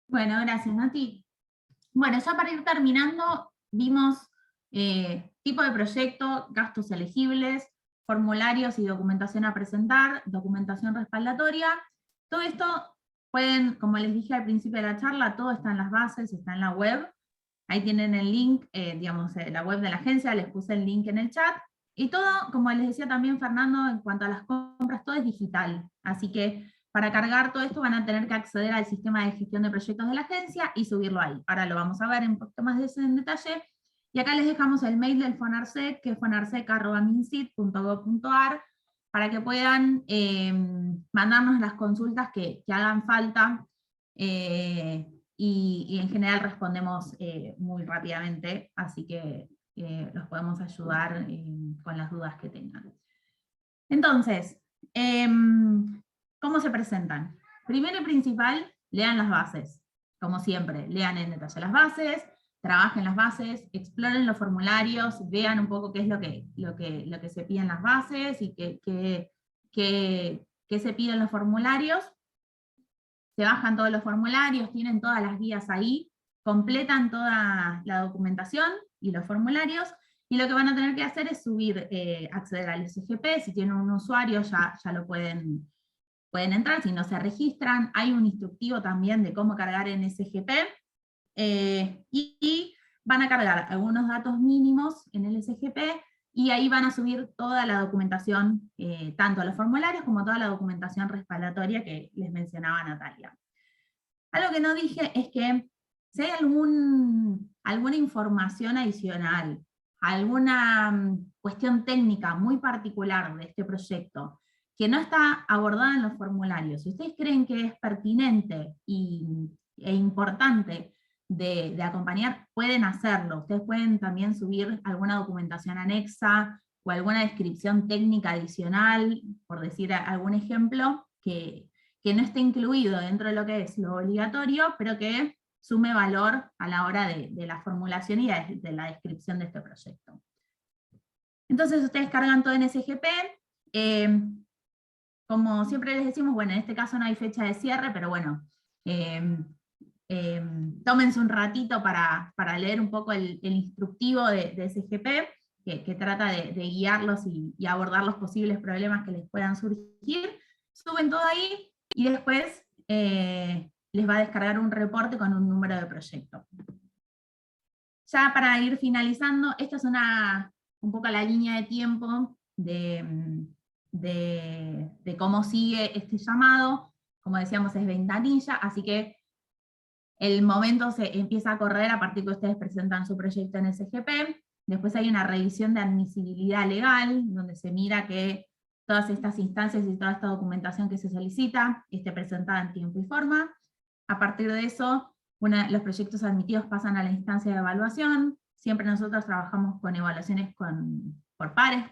Bueno, gracias, Nati. Bueno, ya para ir terminando, vimos tipo de proyecto, gastos elegibles, formularios y documentación a presentar, documentación respaldatoria. Todo esto pueden, como les dije al principio de la charla, todo está en las bases, está en la web. Ahí tienen el link, digamos, la web de la agencia, les puse el link en el chat. Y todo, como les decía también Fernando, en cuanto a las compras, todo es digital. Así que para cargar todo esto van a tener que acceder al sistema de gestión de proyectos de la agencia y subirlo ahí. Ahora lo vamos a ver un poquito más en detalle. Y acá les dejamos el mail del FONARSEC, que es fonarsec@mincit.gov.ar, para que puedan mandarnos las consultas que hagan falta, y en general respondemos muy rápidamente, así que los podemos ayudar con las dudas que tengan. Entonces, ¿cómo se presentan? Primero y principal, lean las bases. Como siempre, lean en detalle las bases, trabajen las bases, exploren los formularios, vean un poco qué es lo que se pide en las bases y qué se pide en los formularios. Se bajan todos los formularios, tienen todas las guías ahí, completan toda la documentación y los formularios, y lo que van a tener que hacer es subir, acceder al SGP. Si tienen un usuario ya lo pueden entrar, si no se registran. Hay un instructivo también de cómo cargar en SGP, y van a cargar algunos datos mínimos en el SGP, y ahí van a subir toda la documentación, tanto los formularios como toda la documentación respaldatoria que les mencionaba Natalia. Algo que no dije es que si hay alguna información adicional, alguna cuestión técnica muy particular de este proyecto que no está abordada en los formularios, si ustedes creen que es pertinente e importante de acompañar, pueden hacerlo. Ustedes pueden también subir alguna documentación anexa o alguna descripción técnica adicional, por decir algún ejemplo, que no esté incluido dentro de lo que es lo obligatorio, pero que sume valor a la hora de la formulación y de la descripción de este proyecto. Entonces ustedes cargan todo en SGP. Como siempre les decimos, bueno, en este caso no hay fecha de cierre, pero bueno, tómense un ratito para leer un poco el instructivo de SGP, que trata de guiarlos y abordar los posibles problemas que les puedan surgir. Suben todo ahí y después les va a descargar un reporte con un número de proyecto. Ya para ir finalizando, esta es un poco la línea de tiempo de cómo sigue este llamado. Como decíamos, es ventanilla, así que el momento se empieza a correr a partir que ustedes presentan su proyecto en SGP. Después hay una revisión de admisibilidad legal, donde se mira que todas estas instancias y toda esta documentación que se solicita esté presentada en tiempo y forma. A partir de eso, los proyectos admitidos pasan a la instancia de evaluación. Siempre nosotros trabajamos con evaluaciones por pares,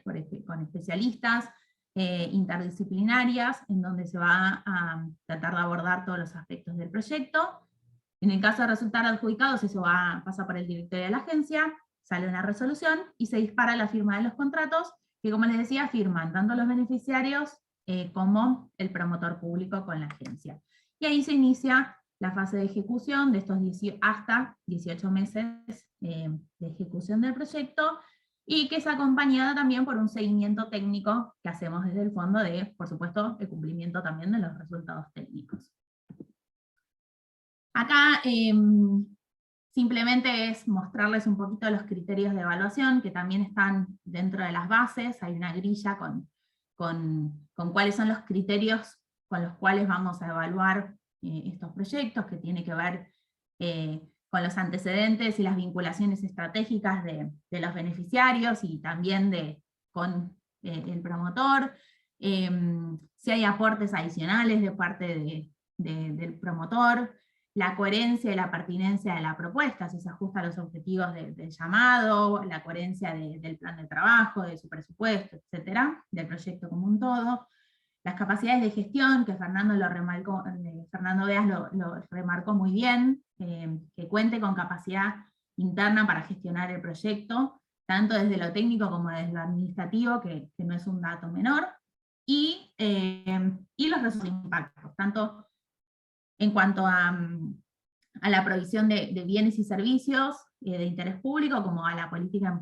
con especialistas, interdisciplinarias, en donde se va a tratar de abordar todos los aspectos del proyecto. En el caso de resultar adjudicados, eso pasa por el directorio de la agencia, sale una resolución y se dispara la firma de los contratos, que como les decía, firman tanto los beneficiarios como el promotor público con la agencia. Y ahí se inicia la fase de ejecución de estos hasta 18 meses de ejecución del proyecto, y que es acompañada también por un seguimiento técnico que hacemos desde el fondo de, por supuesto, el cumplimiento también de los resultados técnicos. Acá simplemente es mostrarles un poquito los criterios de evaluación, que también están dentro de las bases. Hay una grilla con cuáles son los criterios con los cuales vamos a evaluar estos proyectos, que tiene que ver con los antecedentes y las vinculaciones estratégicas de los beneficiarios, y también con el promotor, si hay aportes adicionales de parte del promotor, la coherencia y la pertinencia de la propuesta, si se ajusta a los objetivos del llamado, la coherencia del plan de trabajo, de su presupuesto, etcétera, del proyecto como un todo, las capacidades de gestión, que Fernando Beas lo remarcó muy bien, que cuente con capacidad interna para gestionar el proyecto, tanto desde lo técnico como desde lo administrativo, que no es un dato menor, y los recursos de impacto, tanto en cuanto a la provisión de bienes y servicios de interés público, como a la política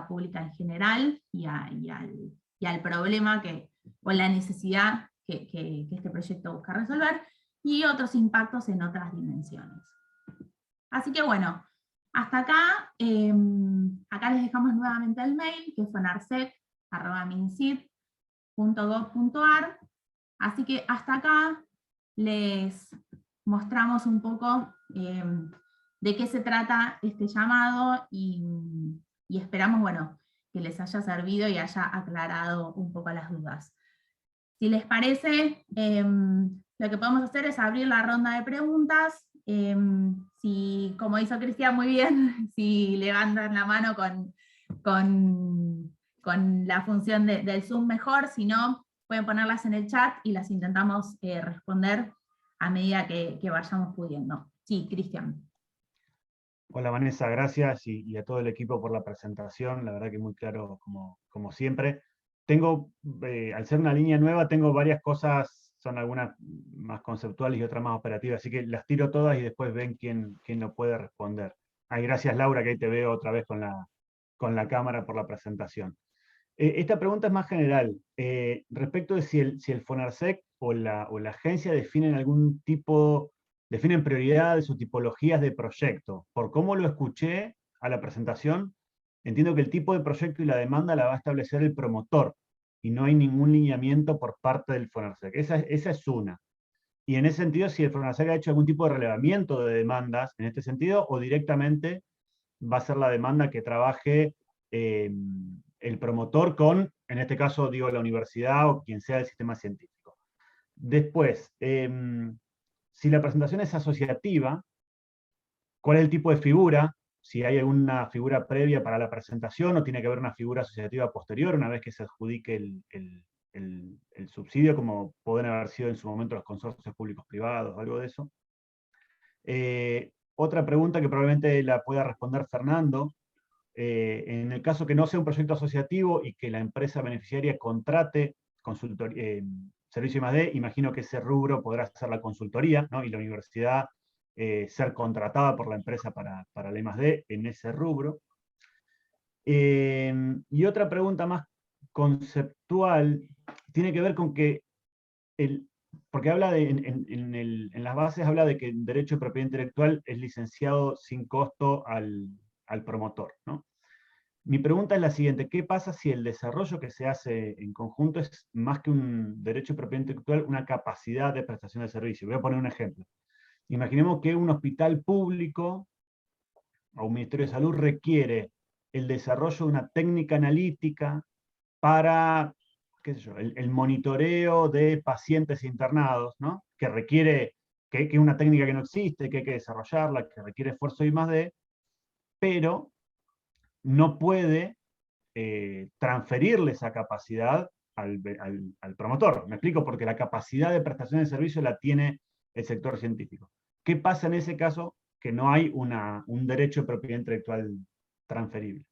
pública en general, y al problema o la necesidad que este proyecto busca resolver, y otros impactos en otras dimensiones. Así que bueno, hasta acá, acá les dejamos nuevamente el mail, que es fonarset@mincit.gov.ar, así que hasta acá les mostramos un poco de qué se trata este llamado, y esperamos, bueno, que les haya servido y haya aclarado un poco las dudas. Si les parece, lo que podemos hacer es abrir la ronda de preguntas. Si, como hizo Cristian muy bien, si levantan la mano con la función del Zoom mejor, si no, pueden ponerlas en el chat y las intentamos responder a medida que vayamos pudiendo. Sí, Cristian. Hola Vanessa, gracias, y a todo el equipo por la presentación, la verdad que muy claro como siempre. Tengo, al ser una línea nueva, tengo varias cosas, son algunas más conceptuales y otras más operativas, así que las tiro todas y después ven quién lo puede responder. Ay, gracias Laura, que ahí te veo otra vez con la cámara por la presentación. Esta pregunta es más general, respecto de si el FONARSEC o la agencia definen prioridades o tipologías de proyecto. Por cómo lo escuché a la presentación, entiendo que el tipo de proyecto y la demanda la va a establecer el promotor, y no hay ningún lineamiento por parte del FONARSEC. Esa es una. Y en ese sentido, si el FONARSEC ha hecho algún tipo de relevamiento de demandas en este sentido, o directamente va a ser la demanda que trabaje el promotor con, en este caso, digo, la universidad o quien sea del sistema científico. Después, si la presentación es asociativa, ¿cuál es el tipo de figura? Si hay alguna figura previa para la presentación, o tiene que haber una figura asociativa posterior, una vez que se adjudique el subsidio, como pueden haber sido en su momento los consorcios públicos-privados, algo de eso. Otra pregunta que probablemente la pueda responder Fernando, en el caso que no sea un proyecto asociativo y que la empresa beneficiaria contrate servicio I+D, imagino que ese rubro podrá ser la consultoría, ¿no? Y la universidad ser contratada por la empresa para la I+D en ese rubro. Y otra pregunta más conceptual tiene que ver con que, porque habla en las bases habla de que el derecho de propiedad intelectual es licenciado sin costo al promotor, ¿no? Mi pregunta es la siguiente: ¿qué pasa si el desarrollo que se hace en conjunto es más que un derecho de propiedad intelectual, una capacidad de prestación de servicio? Voy a poner un ejemplo. Imaginemos que un hospital público o un Ministerio de Salud requiere el desarrollo de una técnica analítica para, qué sé yo, el monitoreo de pacientes internados, ¿no? Que requiere, que es una técnica que no existe, que hay que desarrollarla, que requiere esfuerzo I+D, pero no puede transferirle esa capacidad al promotor. Me explico, porque la capacidad de prestación de servicio la tiene el sector científico. ¿Qué pasa en ese caso que no hay un derecho de propiedad intelectual transferible?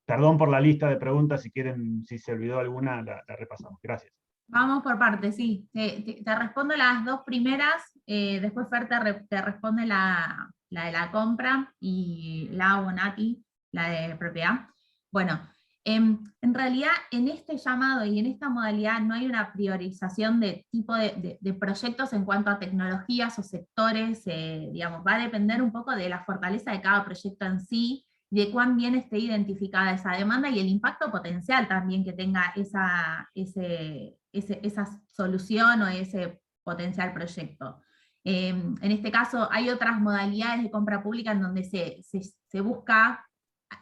Perdón por la lista de preguntas, si quieren, si se olvidó alguna, la repasamos. Gracias. Vamos por partes, sí. Te respondo las dos primeras, después Fer te responde la de la compra, y Lau o Nati, la de propiedad. Bueno, en realidad en este llamado y en esta modalidad no hay una priorización de tipo de proyectos en cuanto a tecnologías o sectores, digamos, va a depender un poco de la fortaleza de cada proyecto en sí, de cuán bien esté identificada esa demanda y el impacto potencial también que tenga esa solución o ese potencial proyecto. En este caso hay otras modalidades de compra pública en donde se busca,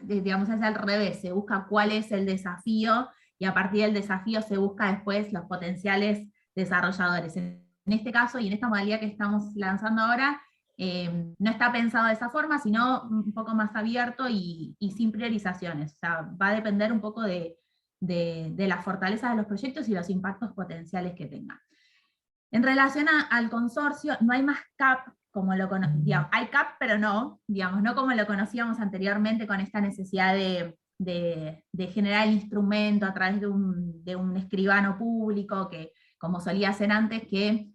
digamos, es al revés, se busca cuál es el desafío y a partir del desafío se busca después los potenciales desarrolladores. En este caso y en esta modalidad que estamos lanzando ahora, no está pensado de esa forma, sino un poco más abierto y sin priorizaciones. O sea, va a depender un poco de la fortaleza de los proyectos y los impactos potenciales que tengan. En relación al consorcio, no hay más CAP como lo conocíamos. Hay CAP, pero no, digamos, no como lo conocíamos anteriormente con esta necesidad de generar el instrumento a través de un escribano público, que como solía ser antes, que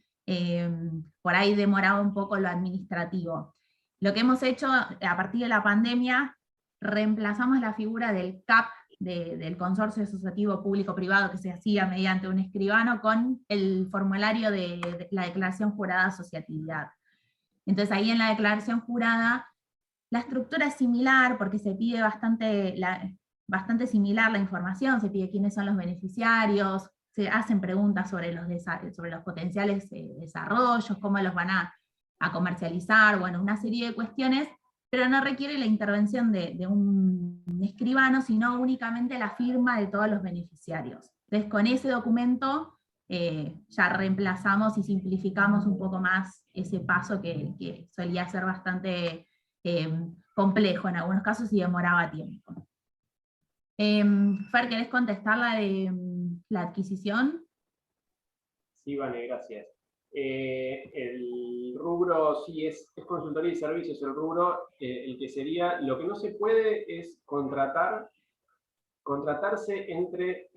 por ahí demoraba un poco lo administrativo. Lo que hemos hecho a partir de la pandemia, reemplazamos la figura del CAP, del consorcio asociativo público-privado que se hacía mediante un escribano, con el formulario de la declaración jurada de asociatividad. Entonces ahí en la declaración jurada, la estructura es similar porque se pide bastante similar la información, se pide quiénes son los beneficiarios, se hacen preguntas sobre los potenciales desarrollos, cómo los van a comercializar, bueno, una serie de cuestiones, pero no requiere la intervención de un escribano, sino únicamente la firma de todos los beneficiarios. Entonces con ese documento ya reemplazamos y simplificamos un poco más ese paso que solía ser bastante complejo en algunos casos y demoraba tiempo. Fer, ¿querés contestar la de la adquisición? Sí, Vane, gracias. El rubro sí es consultoría y servicios, el rubro, el que sería, lo que no se puede es contratarse entre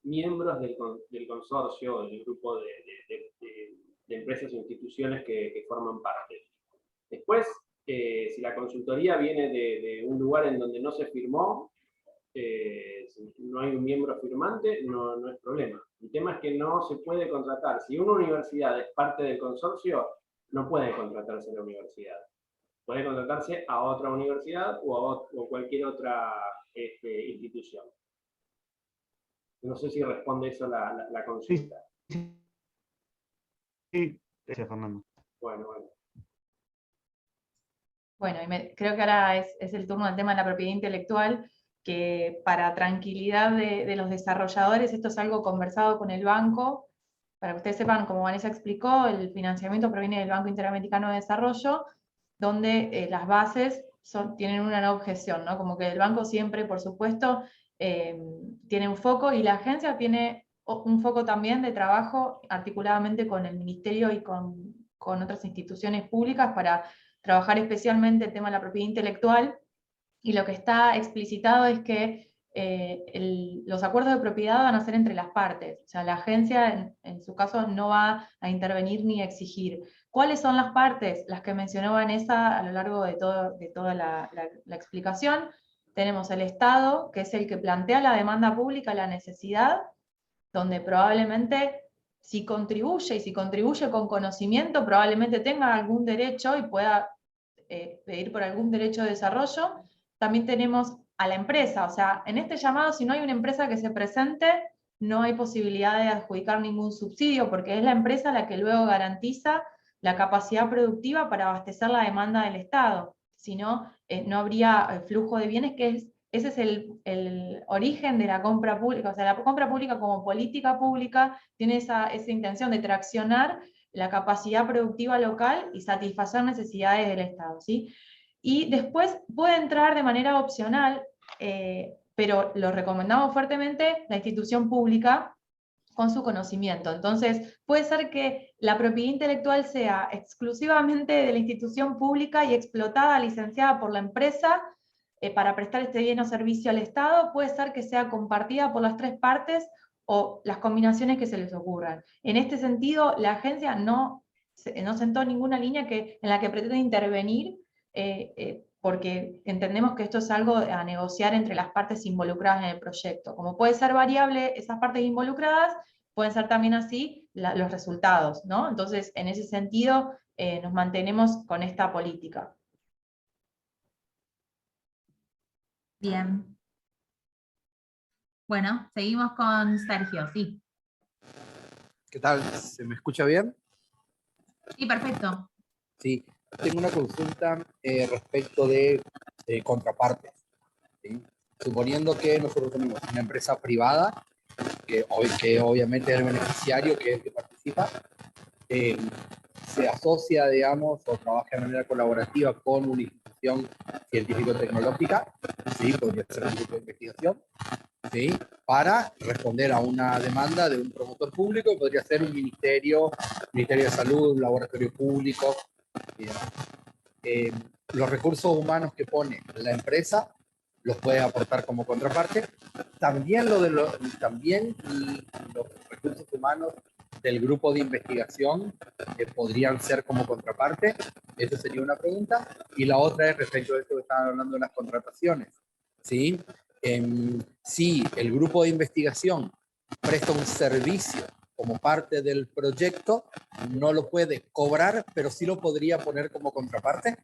miembros del consorcio, del grupo de empresas o instituciones que forman parte. Después, si la consultoría viene de un lugar en donde no se firmó, si no hay un miembro firmante, no es problema. El tema es que no se puede contratar. Si una universidad es parte del consorcio, no puede contratarse a la universidad. Puede contratarse a otra universidad o cualquier otra institución. No sé si responde eso la consulta. Sí, gracias, Fernando. Bueno. Bueno, creo que ahora es el turno del tema de la propiedad intelectual, que para tranquilidad de los desarrolladores, esto es algo conversado con el banco. Para que ustedes sepan, como Vanessa explicó, el financiamiento proviene del Banco Interamericano de Desarrollo, donde las bases tienen una no objeción, ¿no? Como que el banco siempre, por supuesto, tiene un foco, y la agencia tiene un foco también de trabajo articuladamente con el Ministerio y con otras instituciones públicas para trabajar especialmente el tema de la propiedad intelectual. Y lo que está explicitado es que los acuerdos de propiedad van a ser entre las partes. O sea, la agencia en su caso no va a intervenir ni a exigir. ¿Cuáles son las partes? Las que mencionó Vanessa a lo largo de toda la explicación. Tenemos el Estado, que es el que plantea la demanda pública, la necesidad, donde probablemente si contribuye con conocimiento, probablemente tenga algún derecho y pueda pedir por algún derecho de desarrollo. También tenemos a la empresa, o sea, en este llamado, si no hay una empresa que se presente, no hay posibilidad de adjudicar ningún subsidio, porque es la empresa la que luego garantiza la capacidad productiva para abastecer la demanda del Estado. Si no, no habría flujo de bienes, ese es el origen de la compra pública. O sea, la compra pública como política pública tiene esa intención de traccionar la capacidad productiva local y satisfacer necesidades del Estado, ¿sí? Y después puede entrar de manera opcional, pero lo recomendamos fuertemente, la institución pública con su conocimiento. Entonces, puede ser que la propiedad intelectual sea exclusivamente de la institución pública y explotada, licenciada por la empresa para prestar este bien o servicio al Estado. Puede ser que sea compartida por las tres partes o las combinaciones que se les ocurran. En este sentido, la agencia no sentó ninguna línea en la que pretende intervenir porque entendemos que esto es algo a negociar entre las partes involucradas en el proyecto. Como puede ser variable esas partes involucradas, pueden ser también así los resultados, ¿no? Entonces, en ese sentido, nos mantenemos con esta política. Bien. Bueno, seguimos con Sergio, sí. ¿Qué tal? ¿Se me escucha bien? Sí, perfecto. Sí, tengo una consulta respecto de contrapartes. ¿Sí? Suponiendo que nosotros tenemos una empresa privada, que obviamente es el beneficiario, que es el que participa, se asocia, digamos, o trabaja de manera colaborativa con una institución científico-tecnológica, ¿sí? Podría ser un grupo de investigación, ¿sí? Para responder a una demanda de un promotor público, que podría ser un ministerio de salud, un laboratorio público. Los recursos humanos que pone la empresa los puede aportar como contraparte. También también los recursos humanos del grupo de investigación podrían ser como contraparte. Esa sería una pregunta. Y la otra es respecto a esto que estaban hablando de las contrataciones, ¿sí? Si el grupo de investigación presta un servicio como parte del proyecto, no lo puede cobrar, pero sí lo podría poner como contraparte.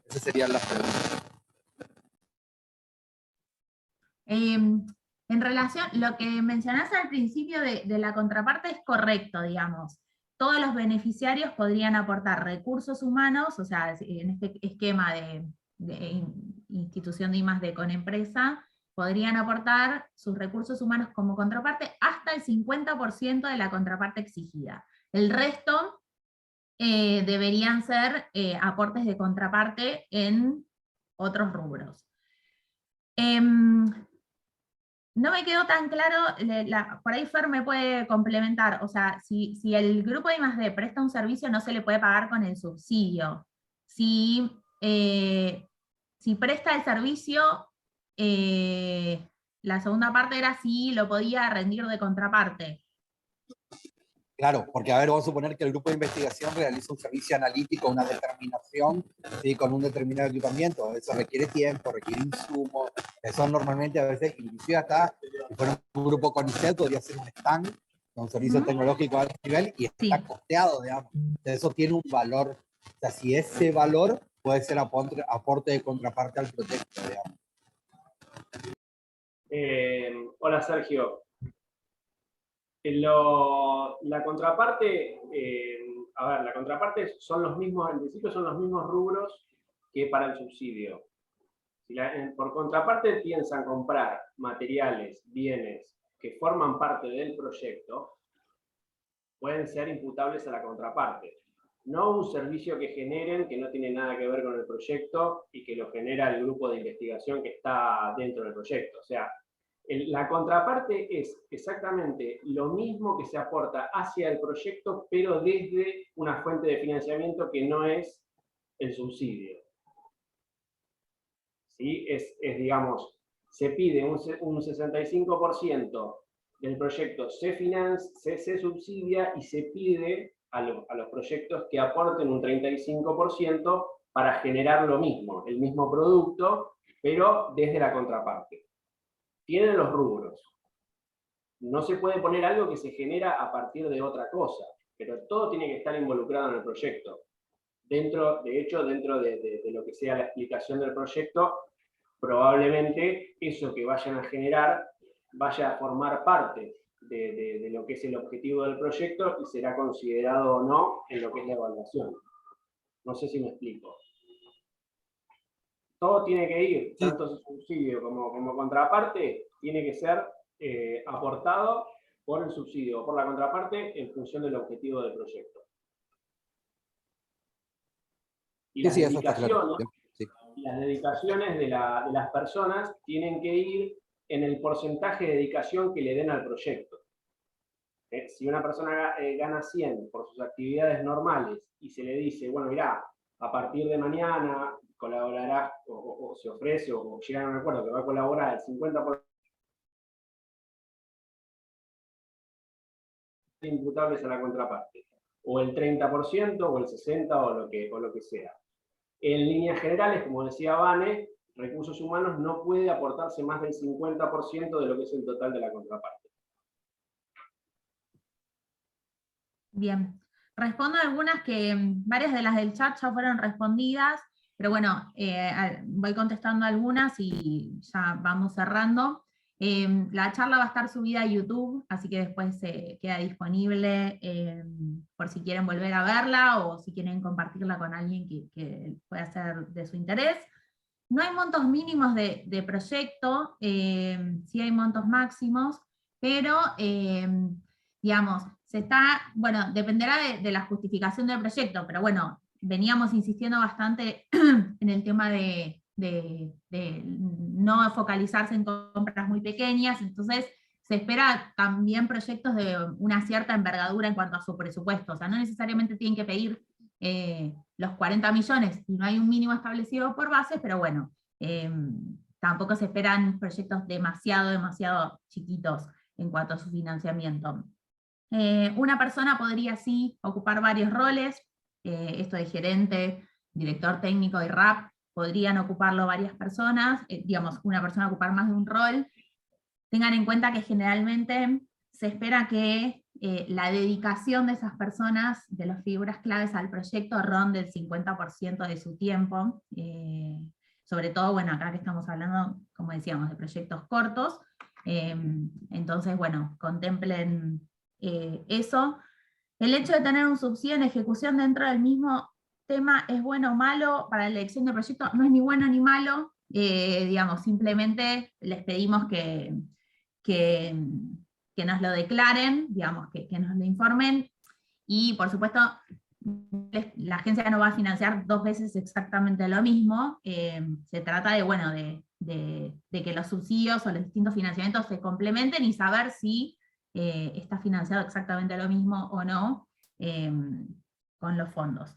Esas serían las preguntas. En relación, lo que mencionaste al principio de la contraparte es correcto, digamos. Todos los beneficiarios podrían aportar recursos humanos, o sea, en este esquema de institución de I+D con empresa, podrían aportar sus recursos humanos como contraparte hasta el 50% de la contraparte exigida. El resto deberían ser aportes de contraparte en otros rubros. No me quedó tan claro, por ahí Fer me puede complementar, o sea, si el grupo de I+D presta un servicio, no se le puede pagar con el subsidio. Si presta el servicio, la segunda parte era si lo podía rendir de contraparte. Claro, porque a ver, vamos a suponer que el grupo de investigación realiza un servicio analítico, una determinación, ¿sí? Con un determinado equipamiento. Eso requiere tiempo, requiere insumos. Eso normalmente a veces, inclusive hasta, si fuera un grupo CONICET, podría ser un stand, un servicio tecnológico a alto nivel, y está costeado, digamos. Eso tiene un valor. O sea, si ese valor puede ser aporte de contraparte al proyecto, digamos. Hola, Sergio. La contraparte, la contraparte son los mismos, en principio son los mismos rubros que para el subsidio. Por contraparte piensan comprar materiales, bienes que forman parte del proyecto, pueden ser imputables a la contraparte. No un servicio que generen que no tiene nada que ver con el proyecto y que lo genera el grupo de investigación que está dentro del proyecto. O sea, la contraparte es exactamente lo mismo que se aporta hacia el proyecto, pero desde una fuente de financiamiento que no es el subsidio. ¿Sí? Digamos, se pide un 65% del proyecto se subsidia y se pide a los proyectos que aporten un 35% para generar lo mismo, el mismo producto, pero desde la contraparte. Tienen los rubros. No se puede poner algo que se genera a partir de otra cosa, pero todo tiene que estar involucrado en el proyecto. De hecho, dentro de lo que sea la explicación del proyecto, probablemente eso que vayan a generar vaya a formar parte de lo que es el objetivo del proyecto y será considerado o no en lo que es la evaluación. No sé si me explico. Todo tiene que ir, tanto subsidio como contraparte, tiene que ser aportado por el subsidio o por la contraparte en función del objetivo del proyecto. Y las dedicaciones de las personas tienen que ir en el porcentaje de dedicación que le den al proyecto. Si una persona gana 100 por sus actividades normales y se le dice, bueno, mirá, a partir de mañana colaborará o se ofrece o llegan a un acuerdo que va a colaborar el 50% imputables a la contraparte, o el 30% o el 60% o lo que sea. En líneas generales, como decía Vane, recursos humanos no puede aportarse más del 50% de lo que es el total de la contraparte. Bien, respondo a algunas que varias de las del chat ya fueron respondidas, pero bueno, voy contestando algunas y ya vamos cerrando. La charla va a estar subida a YouTube, así que después queda disponible por si quieren volver a verla o si quieren compartirla con alguien que pueda ser de su interés. No hay montos mínimos de proyecto, sí hay montos máximos, pero digamos, bueno, dependerá de la justificación del proyecto, pero bueno, veníamos insistiendo bastante en el tema de no focalizarse en compras muy pequeñas, entonces se espera también proyectos de una cierta envergadura en cuanto a su presupuesto, o sea, no necesariamente tienen que pedir los 40 millones, y no hay un mínimo establecido por base, pero bueno, tampoco se esperan proyectos demasiado chiquitos en cuanto a su financiamiento. Una persona podría sí ocupar varios roles, esto de gerente, director técnico y RAP, podrían ocuparlo varias personas, digamos, una persona ocupar más de un rol. Tengan en cuenta que generalmente se espera que la dedicación de esas personas, de las figuras claves al proyecto, ronde el 50% de su tiempo, sobre todo, bueno, acá que estamos hablando, como decíamos, de proyectos cortos, entonces, bueno, contemplen eso. El hecho de tener un subsidio en ejecución dentro del mismo tema es bueno o malo para la elección de proyecto, no es ni bueno ni malo, digamos, simplemente les pedimos que nos lo declaren, digamos, que nos lo informen, y por supuesto, la agencia no va a financiar 2 veces exactamente lo mismo, se trata de, bueno, de que los subsidios o los distintos financiamientos se complementen y saber si está financiado exactamente lo mismo o no con los fondos.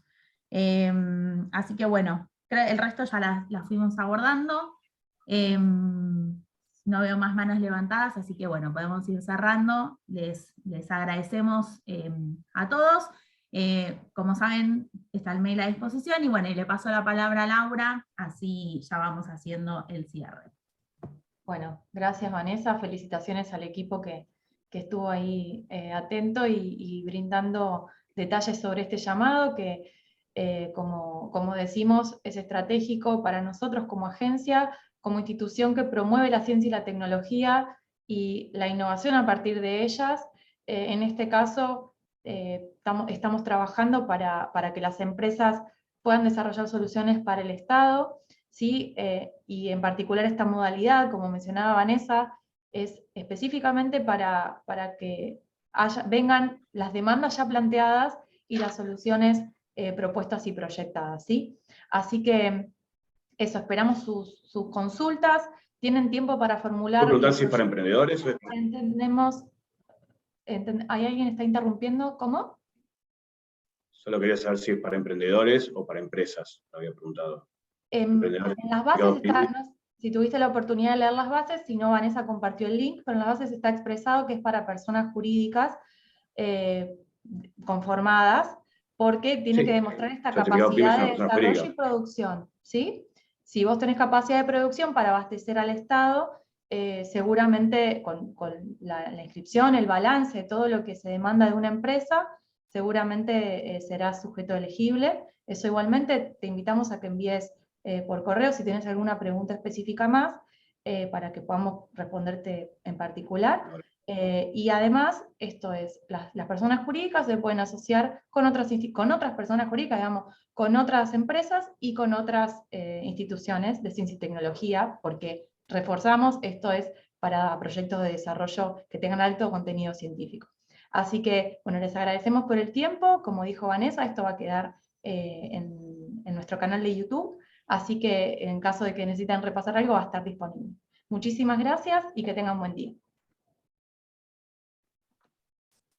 Así que bueno, el resto ya la fuimos abordando. No veo más manos levantadas, así que bueno, podemos ir cerrando. Les agradecemos a todos. Como saben, está el mail a disposición, y bueno, y le paso la palabra a Laura, así ya vamos haciendo el cierre. Bueno, gracias Vanessa, felicitaciones al equipo que estuvo ahí atento y brindando detalles sobre este llamado que, como decimos, es estratégico para nosotros como agencia, como institución que promueve la ciencia y la tecnología y la innovación a partir de ellas. En este caso, estamos trabajando para que las empresas puedan desarrollar soluciones para el Estado, ¿sí? Y en particular esta modalidad, como mencionaba Vanessa, es específicamente para que vengan las demandas ya planteadas y las soluciones propuestas y proyectadas, ¿sí? Así que eso, esperamos sus consultas, tienen tiempo para formular... ¿Puedo preguntar si es para emprendedores? Entendemos... ¿Hay alguien que está interrumpiendo? ¿Cómo? Solo quería saber si es para emprendedores o para empresas, lo había preguntado. En las bases está, si tuviste la oportunidad de leer las bases, si no, Vanessa compartió el link, pero en las bases está expresado que es para personas jurídicas conformadas, porque tiene que demostrar esta capacidad de desarrollo y producción, ¿sí? Si vos tenés capacidad de producción para abastecer al Estado, seguramente con la inscripción, el balance, todo lo que se demanda de una empresa, seguramente será sujeto elegible. Eso igualmente te invitamos a que envíes por correo si tienes alguna pregunta específica más, para que podamos responderte en particular. Y además, esto es, las personas jurídicas se pueden asociar con otras personas jurídicas, digamos, con otras empresas y con otras instituciones de ciencia y tecnología, porque reforzamos, esto es para proyectos de desarrollo que tengan alto contenido científico. Así que, bueno, les agradecemos por el tiempo. Como dijo Vanessa, esto va a quedar en nuestro canal de YouTube, así que en caso de que necesiten repasar algo va a estar disponible. Muchísimas gracias y que tengan buen día.